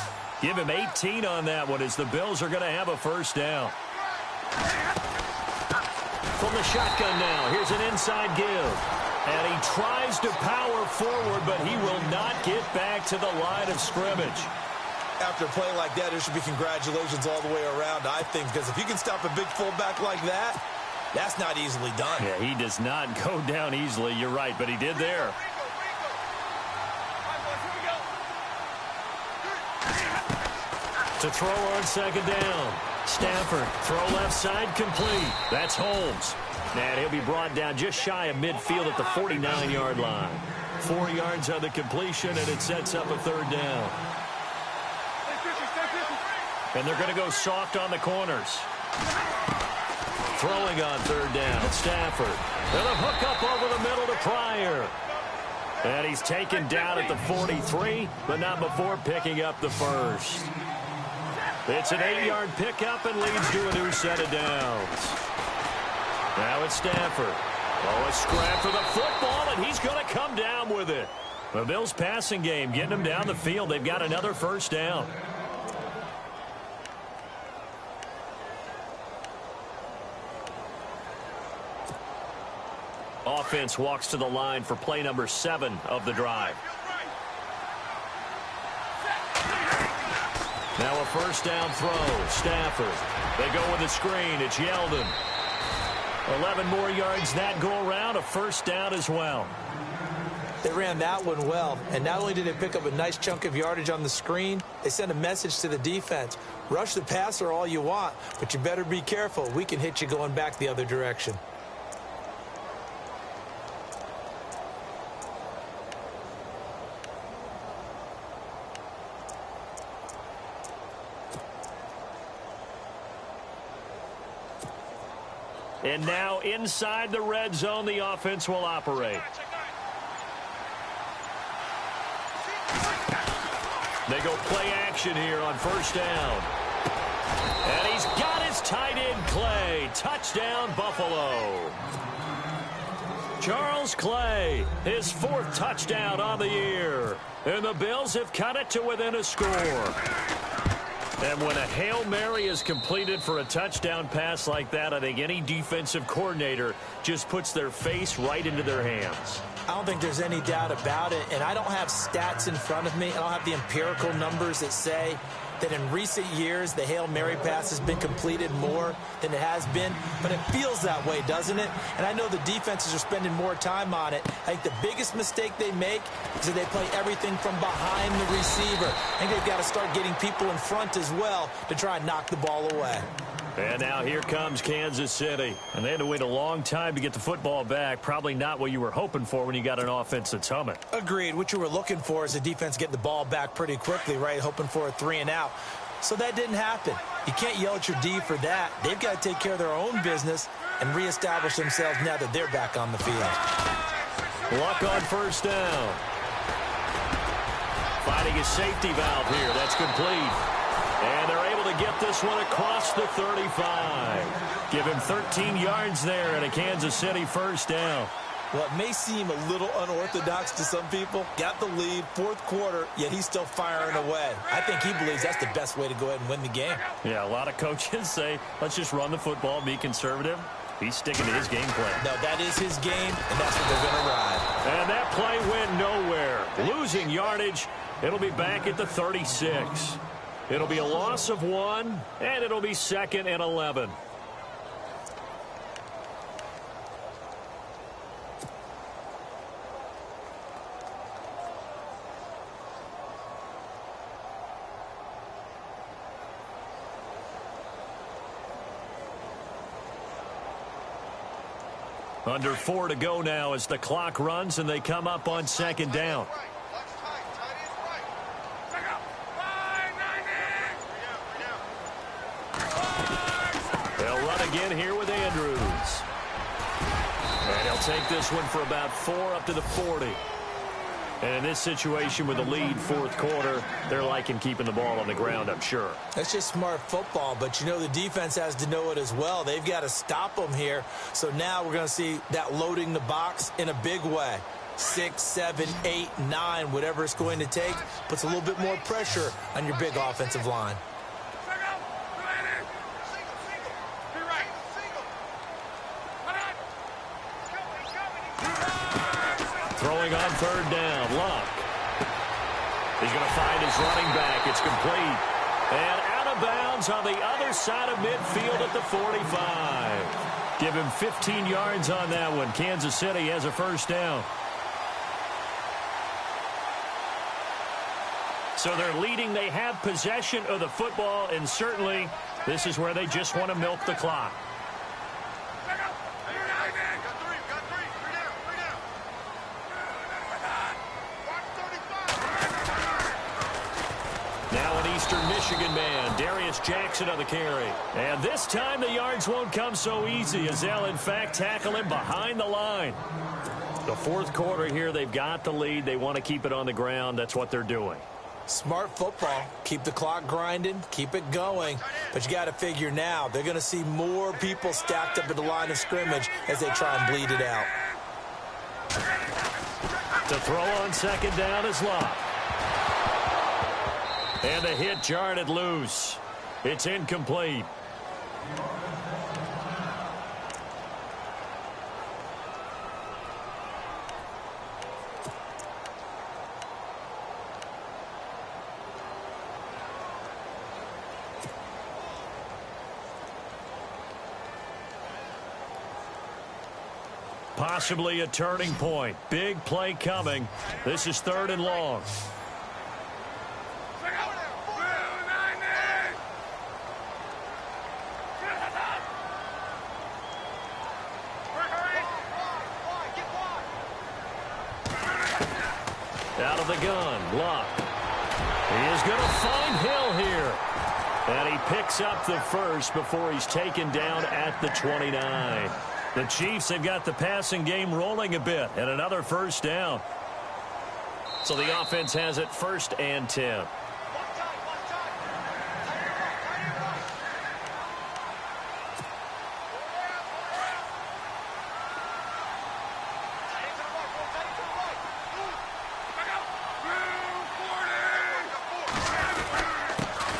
Give him 18 on that one as the Bills are going to have a first down. From the shotgun now, here's an inside give. And he tries to power forward, but he will not get back to the line of scrimmage. After a play like that, there should be congratulations all the way around, I think, because if you can stop a big fullback like that, that's not easily done. Yeah, he does not go down easily. You're right, but he did there. To throw on second down. Stafford, throw left side, complete. That's Holmes. And he'll be brought down just shy of midfield at the 49-yard line. 4 yards on the completion, and it sets up a third down. And they're going to go soft on the corners. Throwing on third down, Stafford. And a hook up over the middle to Pryor. And he's taken down at the 43, but not before picking up the first. It's an 8-yard pickup and leads to a new set of downs. Now it's Stafford. Oh, a scrap for the football, and he's going to come down with it. The Bills' passing game getting them down the field. They've got another first down. Offense walks to the line for play number 7 of the drive. Now a first down throw. Stafford. They go with the screen. It's Yeldon. 11 more yards that go around. A first down as well. They ran that one well, and not only did they pick up a nice chunk of yardage on the screen, they sent a message to the defense. Rush the passer all you want, but you better be careful. We can hit you going back the other direction. And now inside the red zone, the offense will operate. They go play action here on first down. And he's got his tight end, Clay. Touchdown, Buffalo. Charles Clay, his 4th touchdown on the year. And the Bills have cut it to within a score. And when a Hail Mary is completed for a touchdown pass like that, I think any defensive coordinator just puts their face right into their hands. I don't think there's any doubt about it, and I don't have stats in front of me. I don't have the empirical numbers that say that in recent years the Hail Mary pass has been completed more than it has been, but it feels that way, doesn't it? And I know the defenses are spending more time on it. I think the biggest mistake they make is that they play everything from behind the receiver. I think they've got to start getting people in front as well to try and knock the ball away. And now here comes Kansas City. And they had to wait a long time to get the football back. Probably not what you were hoping for when you got an offense that's humming. Agreed. What you were looking for is the defense getting the ball back pretty quickly, right? Hoping for a 3 and out. So that didn't happen. You can't yell at your D for that. They've got to take care of their own business and reestablish themselves now that they're back on the field. Luck on first down. Finding a safety valve here. That's complete. And they're able to get this one across the 35. Give him 13 yards there and a Kansas City first down. Well, it may seem a little unorthodox to some people. Got the lead, 4th quarter, yet he's still firing away. I think he believes that's the best way to go ahead and win the game. Yeah, a lot of coaches say, let's just run the football, be conservative. He's sticking to his game plan. No, that is his game, and that's what they're going to ride. And that play went nowhere. Losing yardage. It'll be back at the 36. It'll be a loss of 1, and it'll be 2nd and 11. Under 4 to go now as the clock runs and they come up on second down. They'll run again here with Andrews. And he'll take this one for about 4 up to the 40. And in this situation with the lead fourth quarter, they're liking keeping the ball on the ground, I'm sure. That's just smart football, but you know the defense has to know it as well. They've got to stop them here. So now we're going to see that loading the box in a big way. 6, 7, 8, 9, whatever it's going to take, puts a little bit more pressure on your big offensive line. Throwing on third down, Luck. He's going to find his running back. It's complete. And out of bounds on the other side of midfield at the 45. Give him 15 yards on that one. Kansas City has a first down. So they're leading. They have possession of the football, and certainly this is where they just want to milk the clock. Now an Eastern Michigan man, Darius Jackson on the carry. And this time the yards won't come so easy as they'll, in fact, tackle him behind the line. The fourth quarter here, they've got the lead. They want to keep it on the ground. That's what they're doing. Smart football. Keep the clock grinding. Keep it going. But you got to figure now, they're going to see more people stacked up at the line of scrimmage as they try and bleed it out. To throw on second down is Locke. And the hit jarred it loose. It's incomplete. Possibly a turning point. Big play coming. This is third and long. Out of the gun, Luck. He is going to find Hill here. And he picks up the first before he's taken down at the 29. The Chiefs have got the passing game rolling a bit, and another first down. So the offense has it first and 10.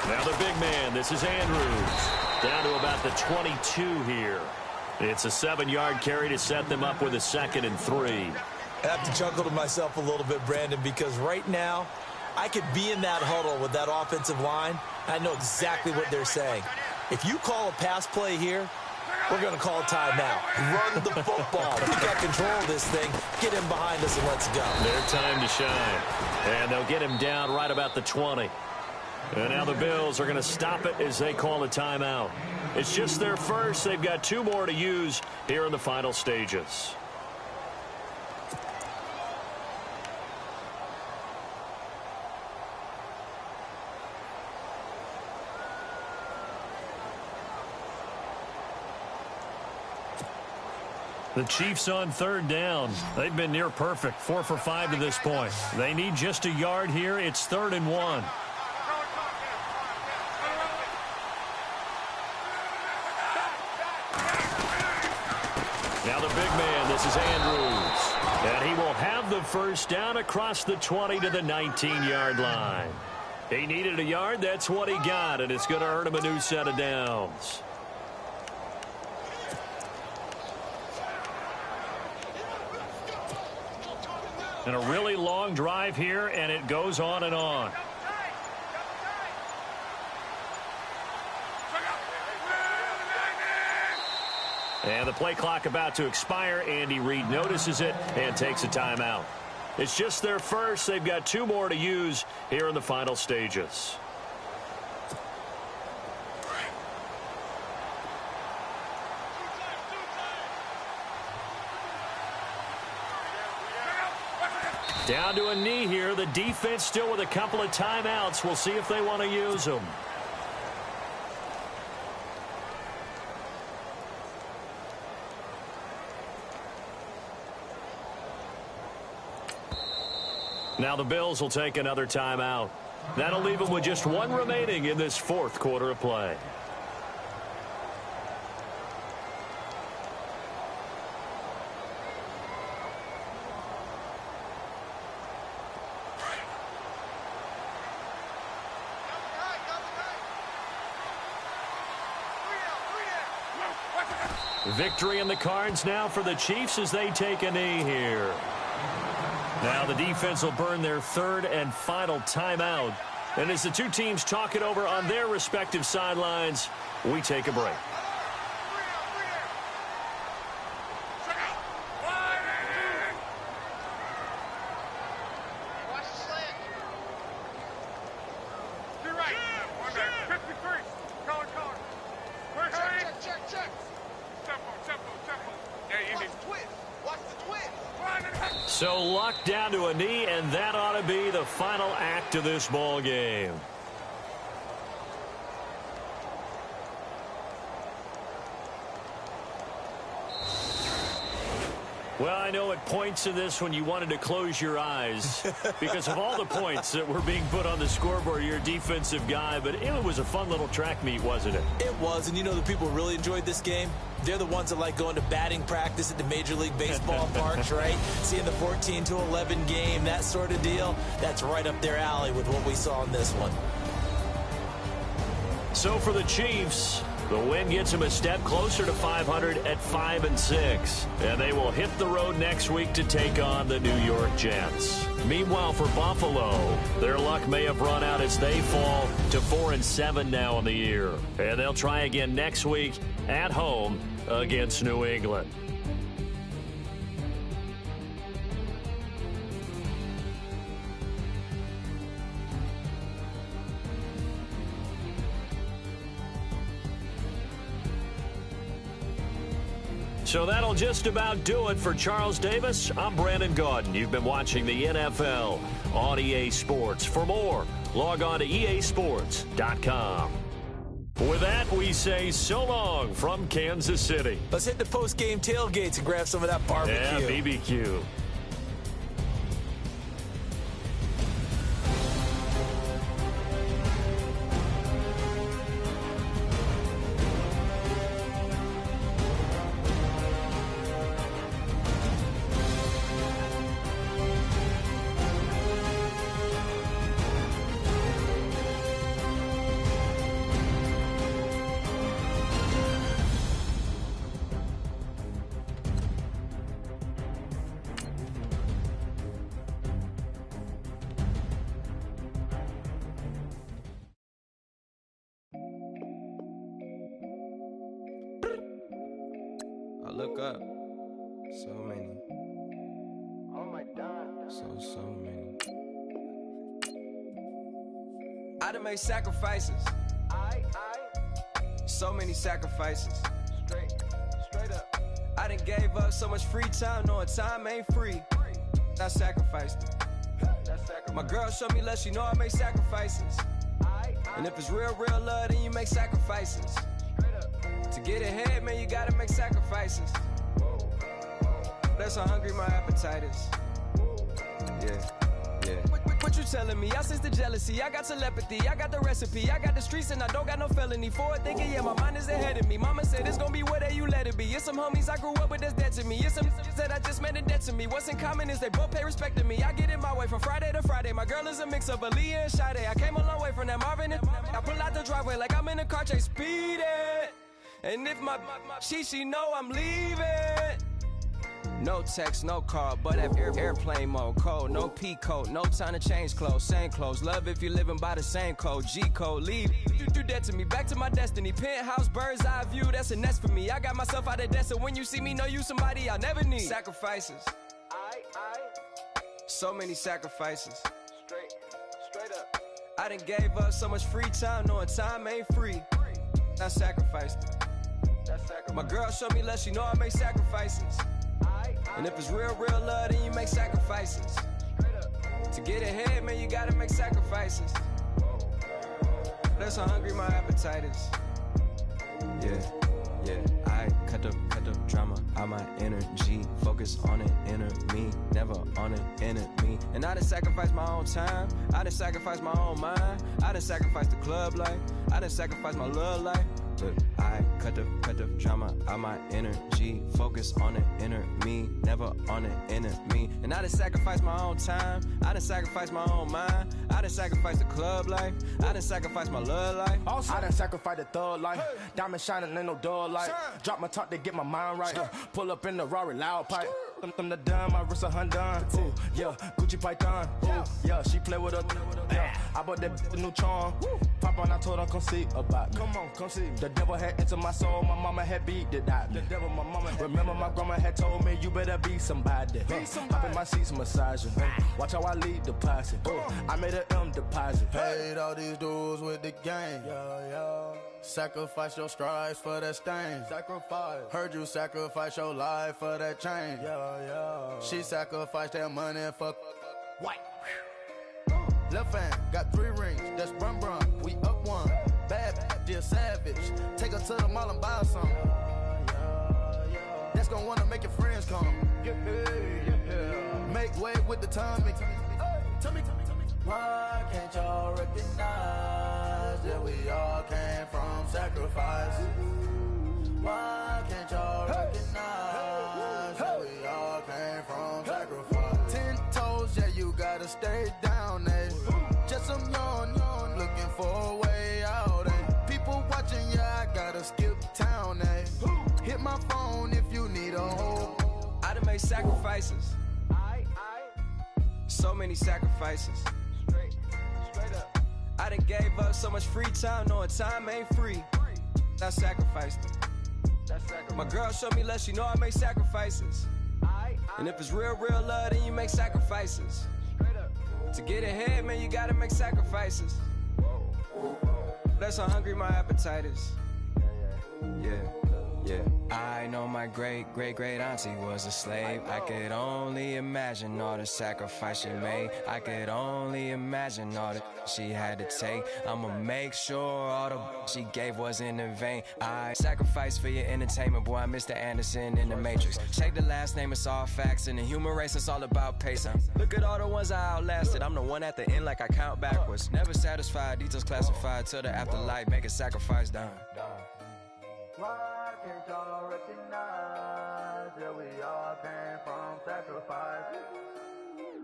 Now the big man, this is Andrews, down to about the 22 here. It's a 7-yard carry to set them up with a 2nd and 3. I have to chuckle to myself a little bit, Brandon, because right now I could be in that huddle with that offensive line. I know exactly what they're saying. If you call a pass play here, we're going to call a timeout. Run the football. We've got control of this thing. Get him behind us and let's go. Their time to shine. And they'll get him down right about the 20. And now the Bills are going to stop it as they call a timeout. It's just their first. They've got 2 more to use here in the final stages. The Chiefs on third down. They've been near perfect, 4 for 5 to this point. They need just a yard here. It's 3rd and 1. Now the big man, this is Andrews. And he will have the first down across the 20 to the 19-yard line. He needed a yard. That's what he got, and it's going to earn him a new set of downs. And a really long drive here, and it goes on and on. And the play clock about to expire. Andy Reid notices it and takes a timeout. It's just their first. They've got 2 more to use here in the final stages. Down to a knee here. The defense still with a couple of timeouts. We'll see if they want to use them. Now the Bills will take another timeout. That'll leave them with just one remaining in this fourth quarter of play. Victory in the cards now for the Chiefs as they take a knee here. Now the defense will burn their third and final timeout. And as the two teams talk it over on their respective sidelines, we take a break. So Luck down to a knee, and that ought to be the final act of this ball game. Well, I know at points in this when you wanted to close your eyes because of all the points that were being put on the scoreboard. You're a defensive guy, but it was a fun little track meet, wasn't it? It was, and you know the people who really enjoyed this game? They're the ones that like going to batting practice at the Major League Baseball parks, right? Seeing the 14-11 game, that sort of deal. That's right up their alley with what we saw in this one. So for the Chiefs, the win gets them a step closer to 500 at 5-6. And they will hit the road next week to take on the New York Jets. Meanwhile, for Buffalo, their luck may have run out as they fall to 4-7 now in the year. And they'll try again next week at home against New England. So that'll just about do it for Charles Davis. I'm Brandon Gaudin. You've been watching the NFL on EA Sports. For more, log on to easports.com. With that, we say so long from Kansas City. Let's hit the post-game tailgates and grab some of that barbecue. Yeah, BBQ. I look up, so many. Oh my God. So many. I done made sacrifices. So many sacrifices. Straight up. I done gave up so much free time, knowing time ain't free. I sacrificed it. My girl showed me love, she know I make sacrifices. And if it's real love, then you make sacrifices. To get ahead, man, you gotta make sacrifices. That's how hungry my appetite is. Yeah. What you telling me? I sense the jealousy, I got telepathy, I got the recipe, I got the streets and I don't got no felony. Forward thinking, yeah, my mind is ahead of me. Mama said it's gonna be whatever you let it be. It's some homies I grew up with that's dead to me. It's some that I just met in debt to me. What's in common is they both pay respect to me. I get in my way from Friday to Friday. My girl is a mix of Aaliyah and Sade. I came a long way from that Marvin and I pull out the driveway like I'm in a car chase speeding. And if my she know I'm leaving. No text, no call, but at airplane mode. Code, no P code, no time to change clothes. Same clothes, love if you're living by the same code. G code, leave. You do that to me, back to my destiny. Penthouse, bird's eye view, that's a nest for me. I got myself out of debt, so when you see me, know you somebody I'll never need. Sacrifices. So many sacrifices. Straight up. I done gave up so much free time, knowing time ain't free. I sacrificed it. My girl showed me love, she know I make sacrifices. And if it's real love, then you make sacrifices. To get ahead, man, you gotta make sacrifices. That's how hungry my appetite is. Yeah, I cut the drama out my energy. Focus on an inner me, never on an enemy. And I done sacrificed my own time, I done sacrificed my own mind, I done sacrificed the club life, I done sacrificed my love life. But I cut the drama out my energy. Focus on an inner me, never on an enemy. And I done sacrificed my own time, I done sacrificed my own mind, I done sacrificed the club life, I done sacrificed my love life. Also, I done sacrificed the thug life. Diamond shining, ain't no dull light. Drop my top to get my mind right. Pull up in the Rari loud pipe. Them the dime, my wrist a Hyundai. Ooh, yeah, Gucci Python. Ooh, yeah, she play with her. Yeah, I bought that the new charm. Pop on, I told her come see about me. Come on, come see. The devil had entered my soul, my mama had beat it out. The devil, my mama had. Remember my grandma had told me you better be somebody. Hop in my seats, massaging. Watch how I lead the posse. I made an M deposit. Paid all these dudes with the game. Yeah. Sacrifice your strides for that stain. Sacrifice. Heard you sacrifice your life for that chain. Yeah. She sacrificed that money for White. left hand. Got 3 rings. That's brum brum. We up one. Bad, dear savage. Take her to the mall and buy some. That's gonna wanna make your friends come. Yeah. Make way with the timing. Tell me. Why can't y'all recognize that we all came from sacrifice? Why can't y'all recognize that we all came from sacrifice? 10 toes, yeah, you gotta stay down, eh? Just some yawn, looking for a way out, eh? People watching, yeah, I gotta skip town, eh? Hit my phone if you need a hold. I done made sacrifices. So many sacrifices. Straight up. I done gave up so much free time, knowing time ain't free. I sacrificed it. My girl showed me love, she know I make sacrifices. And if it's real love, then you make sacrifices. To get ahead, man, you gotta make sacrifices. That's how hungry my appetite is. Yeah. I know my great auntie was a slave. I could only imagine all the sacrifice she made. I could only imagine all that she had to take. I'ma make sure all the she gave wasn't in vain. I sacrifice for your entertainment, boy. I'm Mr. Anderson in the Matrix. Check the last name, it's all facts. In the human race, it's all about pacing. Look at all the ones I outlasted. I'm the one at the end like I count backwards. Never satisfied, details classified till the afterlife. Make a sacrifice done. Why can't y'all recognize that we all came from sacrifice?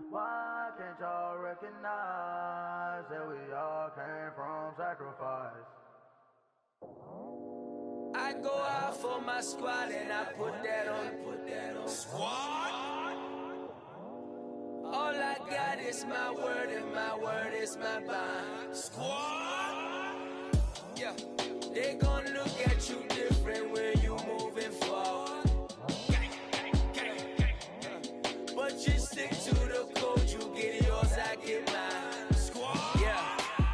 Why can't y'all recognize that we all came from sacrifice? I go out for my squad and I put that on. Squad? All I got is my word and my word is my bond. Squad? Yeah. They gon' look at you different when you moving forward. But you stick to the code, you get yours, I get mine. Squad. Yeah,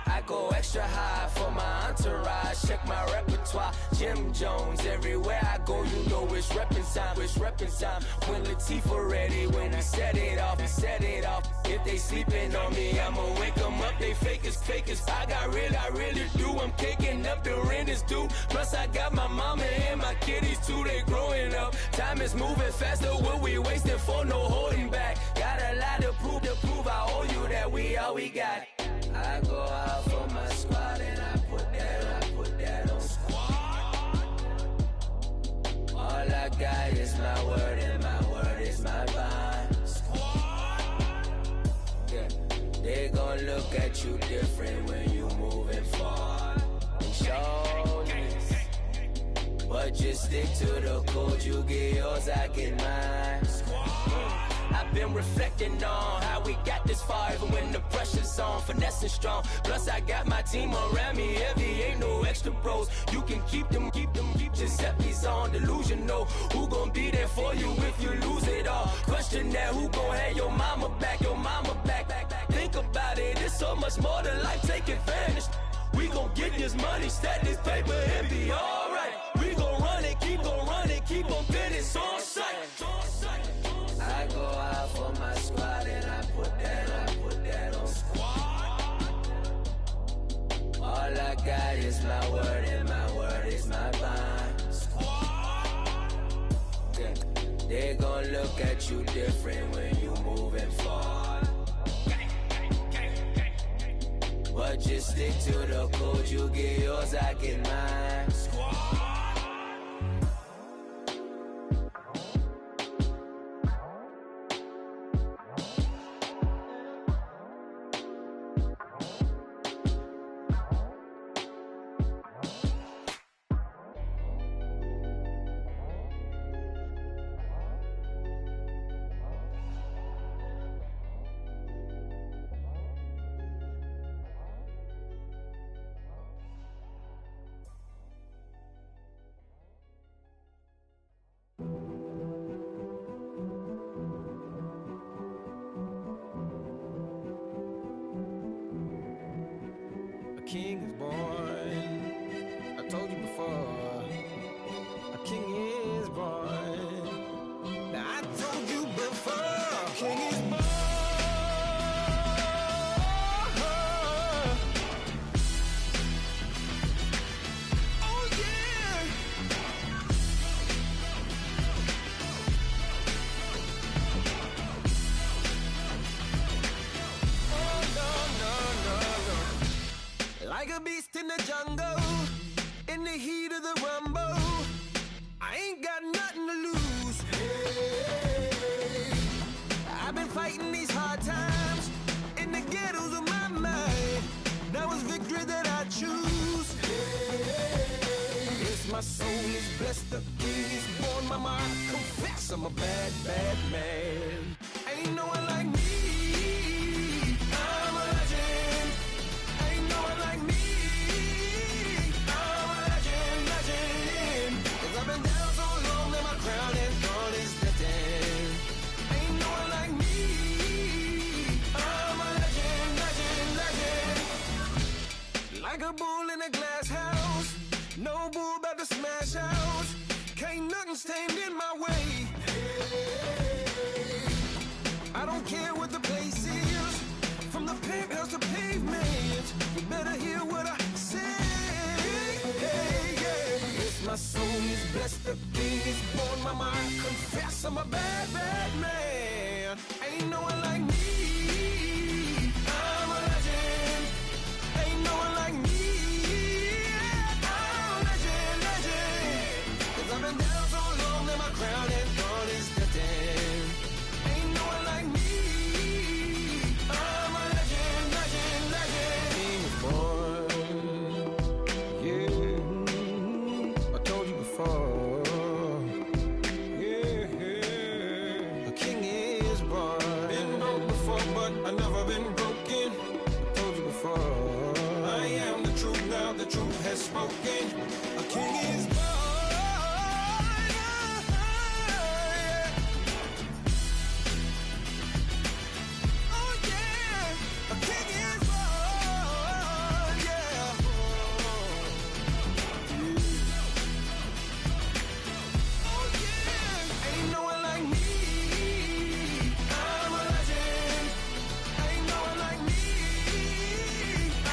I go extra high for my entourage. Check my repertoire, Jim Jones. Everywhere I go, you know it's reppin' time. When Latifah ready, when we set it off. If they sleeping on me, I'ma wake them up. They fakers. I really do. I'm kicking up the rent is due. Plus I got my mama and my kiddies too. They growing up. Time is moving faster. What we wasting for? No holding back. Got a lot to prove. I owe you that we all we got. I go out for my squad and I put that on. Squad. All I got is my word and my word is my bond. Squad. Yeah. They gon' look at you different when you moving forward. Show this. But just stick to the code. You get yours, I get mine. I've been reflecting on how we got this far, even when the pressure's on, finessing strong. Plus I got my team around me heavy, ain't no extra bros. You can keep them. Giuseppe's on delusional. Who gon' be there for you if you lose it all? Question that, who gon' have your mama back? Think about it, it's so much more than life, take advantage. We gon' get this money, stack this paper and be alright. We gon' run it, keep on getting on sight. I go out for my squad and I put that look at you different when you moving forward. But just stick to the code, you get yours, I get mine. King is born. I told you before. A king is born. Now I told you before. A king is born. Oh yeah. Oh no no no no. Like a beast in the jungle, in the heat of the rumble, I ain't got nothing to lose. Hey, I've been fighting these hard times in the ghettos of my mind. Now it's victory that I choose. Hey, yes, my soul is blessed, the king is born. Mama, I confess I'm a bad, bad man. Ain't no one like me. I'm a legend. Ain't no one like me. I'm a legend, legend. 'Cause I've been down so long that my crown and throne is destined. Ain't no one like me. I'm a legend, legend, legend. Like a bull in a glass house. No bull about to smash out. Can't nothing stand in my way. I don't care what the place is. From the penthouse to pavement, you better hear what I say. Hey, yeah. Yes, my soul is blessed, the king is born. Mama, I confess I'm a bad, bad man. Ain't no one like me. I'm a legend. Ain't no one like me. I'm a legend, legend. 'Cause I've been down so long that my crown and throne is destined. Ain't no one like me. I'm a legend, legend, legend. King is born. Yeah, I told you before. Yeah, a king is born. Been broke before, but I never been broken. I told you before. I am the truth now, the truth has spoken. A king is born. Oh yeah, a king is born. Yeah. Oh yeah, ain't no one like me. I'm a legend. Ain't no one like me.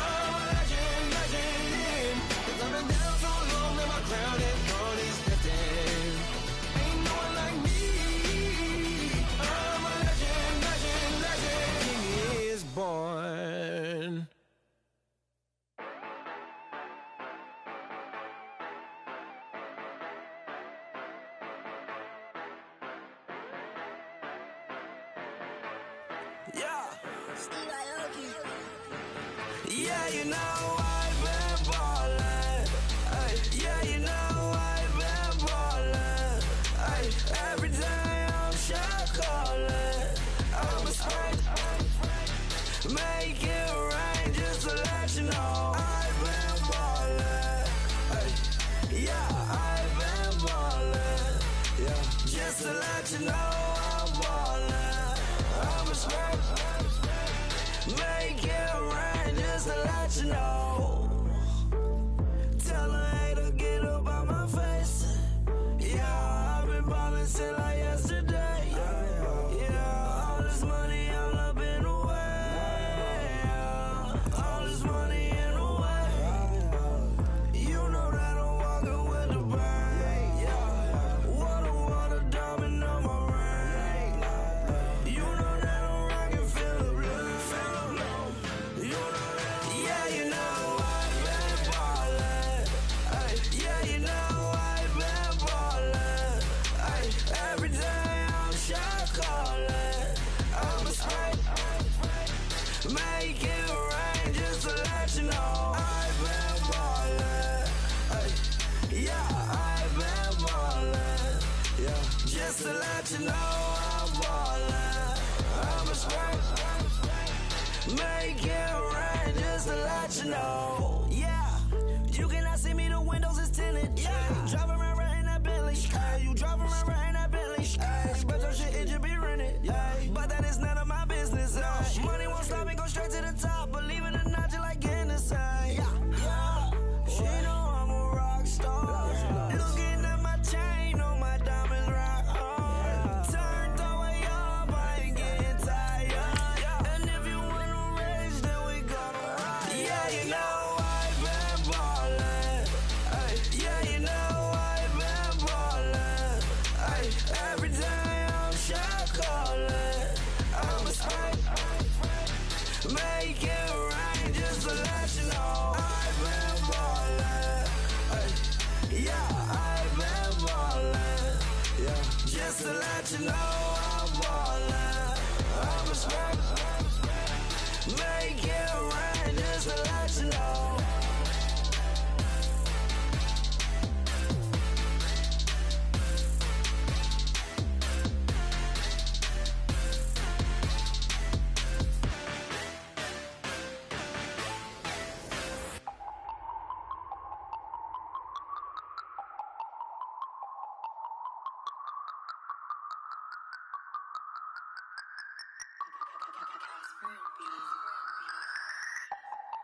I'm a legend, legend. 'Cause I've been down so long that my crown and throne is destined. Ain't no one like me. I'm a legend, legend, legend. King is born. Yeah. Yeah, you know I've been ballin'. Ay, yeah, you know I've been ballin'. Ay, every day I'm shot callin'. I'm a sprint, make it rain just to let you know I've been ballin'. Ay, yeah, I've been ballin'. Yeah, just to let you know I'm ballin'. I'm a sprint, make it rain just to let you know. Tell a hater get up out my face. Yeah, I've been ballin' since like yesterday. Yeah, all this money all up in the way. All this money in the way. You know that I'm walking with the brain. Yeah, water, diamond on my ring. Make it rain just to let you know I've been ballin'. Yeah, I've been ballin'. Yeah, just to let you know I'm ballin'. I'm a straight. Make it rain just to let you know. Yeah, you cannot see me, the windows is tinted. Yeah, driving around right in that Bentley. Hey, you driving around right in that Bentley. Hey, but your shit, it just be rented. Hey, but that is none of my business. Hey, money won't stop me, go straight to the top. Believe it or not, you like getting the same. Yeah, she know I'm a rock star. Looking at my chain on my diamonds rock hard. Turned the way up, I ain't getting tired. And if you wanna race, then we gonna ride. Yeah, you know I've been ballin'. Yeah, you know I've been ballin'. Every day I'm shot callin'. I'm a spike. Make it rain just to let you know I've been ballin'. Yeah, I've been ballin'. Yeah, just to let you know I'm ballin'. I'm a spike. Make it rain just to let you know.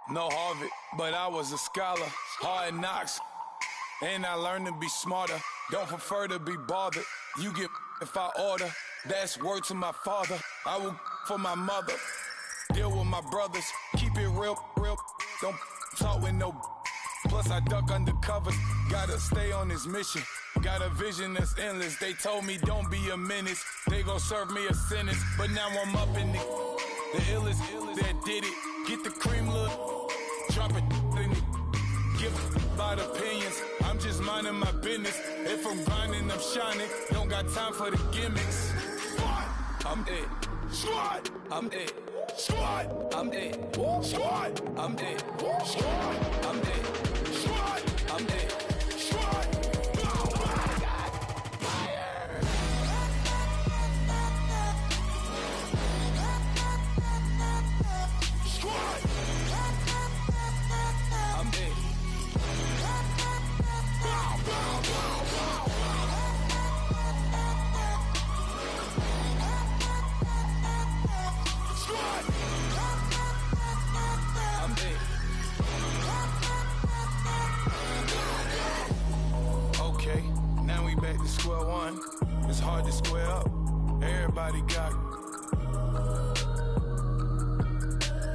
No Harvard, but I was a scholar. Hard knocks, and I learned to be smarter. Don't prefer to be bothered. You get if I order. That's word to my father. I will for my mother. Deal with my brothers. Keep it real, real. Don't talk with no. Plus I duck undercover. Gotta stay on this mission. Got a vision that's endless. They told me don't be a menace. They gon' serve me a sentence. But now I'm up in the illest that did it. Get the cream look. Drop it in it. Give about opinions. I'm just minding my business. If I'm grinding, I'm shining. Don't got time for the gimmicks. I'm dead. Squad. I'm dead. Squad. I'm dead. Squad. I'm dead. Squad. I'm dead. Squad. I'm dead. Squad. Back to square one. It's hard to square up. Everybody got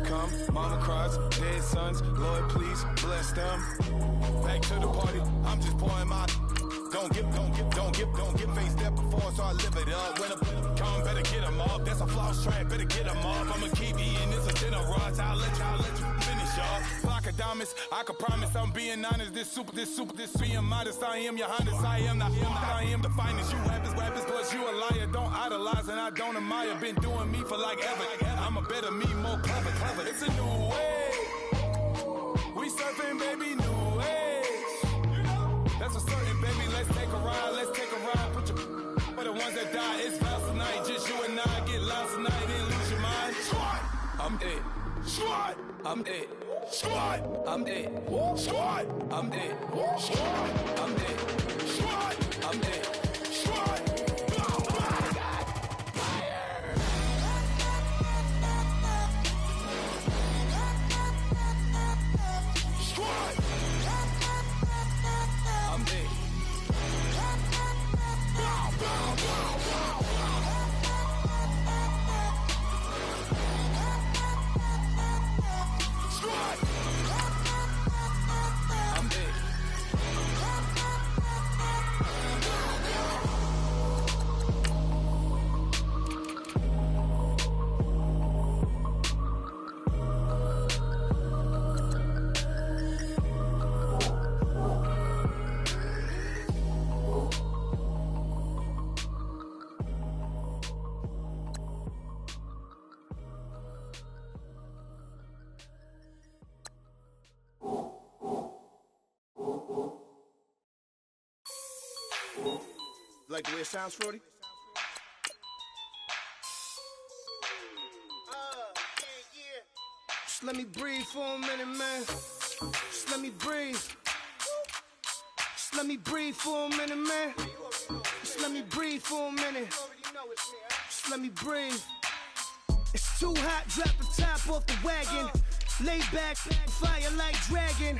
come. Mama cries, dead sons. Lord, please bless them. Back to the party. I'm just pouring my. Don't get face step before, so I live it up. When a come, better get them up. That's a floss track, better get them up. I'ma keep eating this a dinner rush. I'll let you finish up. Flock of diamonds, I can promise I'm being honest. This being modest. I am your highness. I am the finest. You rappers, plus you a liar. Don't idolize and I don't admire. Been doing me for like ever. I'm a better me, more clever. It's a new way. We surfing, baby, new age. That's a certain, baby. Let's take a ride. Put your for the ones that die. It's vows tonight. Just you and I get lost tonight. Then lose your mind. Squad. I'm dead. Squad. I'm dead. Squad. I'm dead. Squad. I'm dead. Squad. I'm dead. Squad. I'm dead. Squad. like the way it sounds, Frody? Just let me breathe for a minute, man. Just let me breathe. Just let me breathe for a minute, man. Just let me breathe for a minute. Just let me breathe. It's too hot, drop the top off the wagon. Lay back, fire like dragon.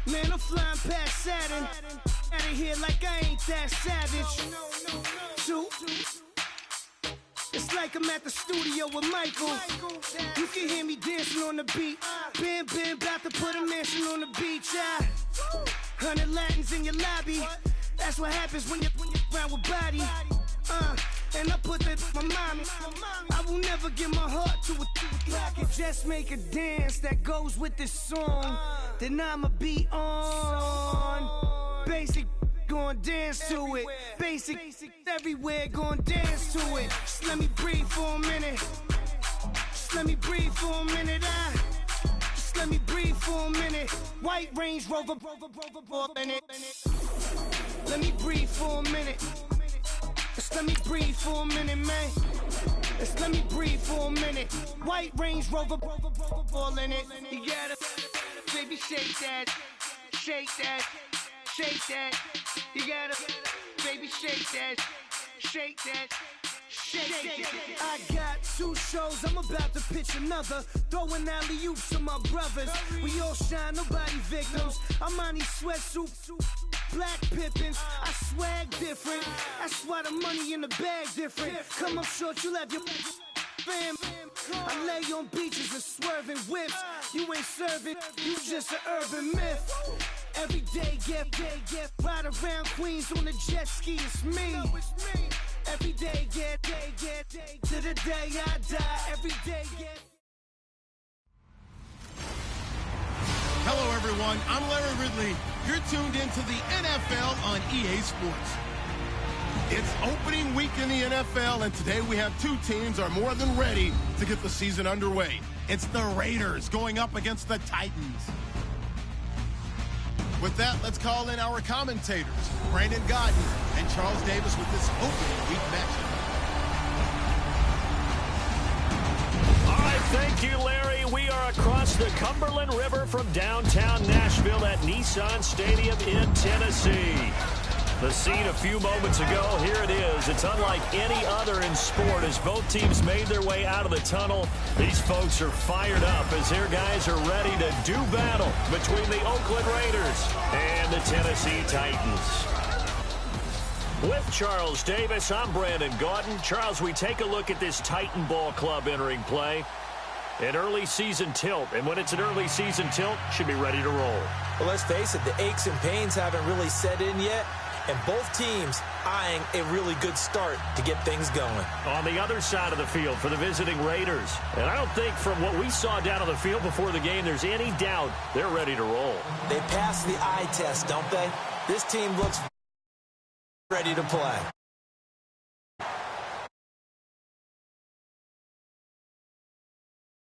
Man, I'm flying past Saturn. Out of here like I ain't that savage. Two. It's like I'm at the studio with Michael. You can hear me dancing on the beat. Bam, about to put a mansion on the beach. 100 Latins in your lobby. That's what happens when you're around with body. And I put that on my mommy. I will never give my heart to it. I can just make a dance that goes with this song. Then I'ma be on. Basic, gon' dance to it. Basic, everywhere, gon' dance to it. Just let me breathe for a minute. Just let me breathe for a minute. Just let me breathe for a minute. White Range Rover, in it. Let me breathe for a minute. Just let me breathe for a minute, man. Just let me breathe for a minute. White Range Rover, ball in it. You gotta, baby, shake that, shake that, shake that. You gotta, baby, shake that, shake that. Shake it. I got 2 shows, I'm about to pitch another. Throwing alley-oops to my brothers. We all shine, nobody victims. I'm on these sweatsuits, black Pippins. I swag different. That's why the money in the bag different. Come up short, you'll have your fam. I lay on beaches and swerving whips. You ain't serving, you just an urban myth. Every day, get ride around Queens on a jet ski. It's me. Every day, get to the day I die. Every day, get. Hello, everyone. I'm Larry Ridley. You're tuned into the NFL on EA Sports. It's opening week in the NFL, and today we have 2 teams are more than ready to get the season underway. It's the Raiders going up against the Titans. With that, let's call in our commentators, Brandon Godden and Charles Davis, with this opening week matchup. All right, thank you, Larry. We are across the Cumberland River from downtown Nashville at Nissan Stadium in Tennessee. The scene a few moments ago, here it is. It's unlike any other in sport as both teams made their way out of the tunnel. These folks are fired up as their guys are ready to do battle between the Oakland Raiders and the Tennessee Titans. With Charles Davis, I'm Brandon Gaudin. Charles, we take a look at this Titan Ball Club entering play. An early season tilt, and when it's an early season tilt, should be ready to roll. Well, let's face it, the aches and pains haven't really set in yet. And both teams eyeing a really good start to get things going. On the other side of the field for the visiting Raiders. And I don't think from what we saw down on the field before the game, there's any doubt they're ready to roll. They passed the eye test, don't they? This team looks ready to play.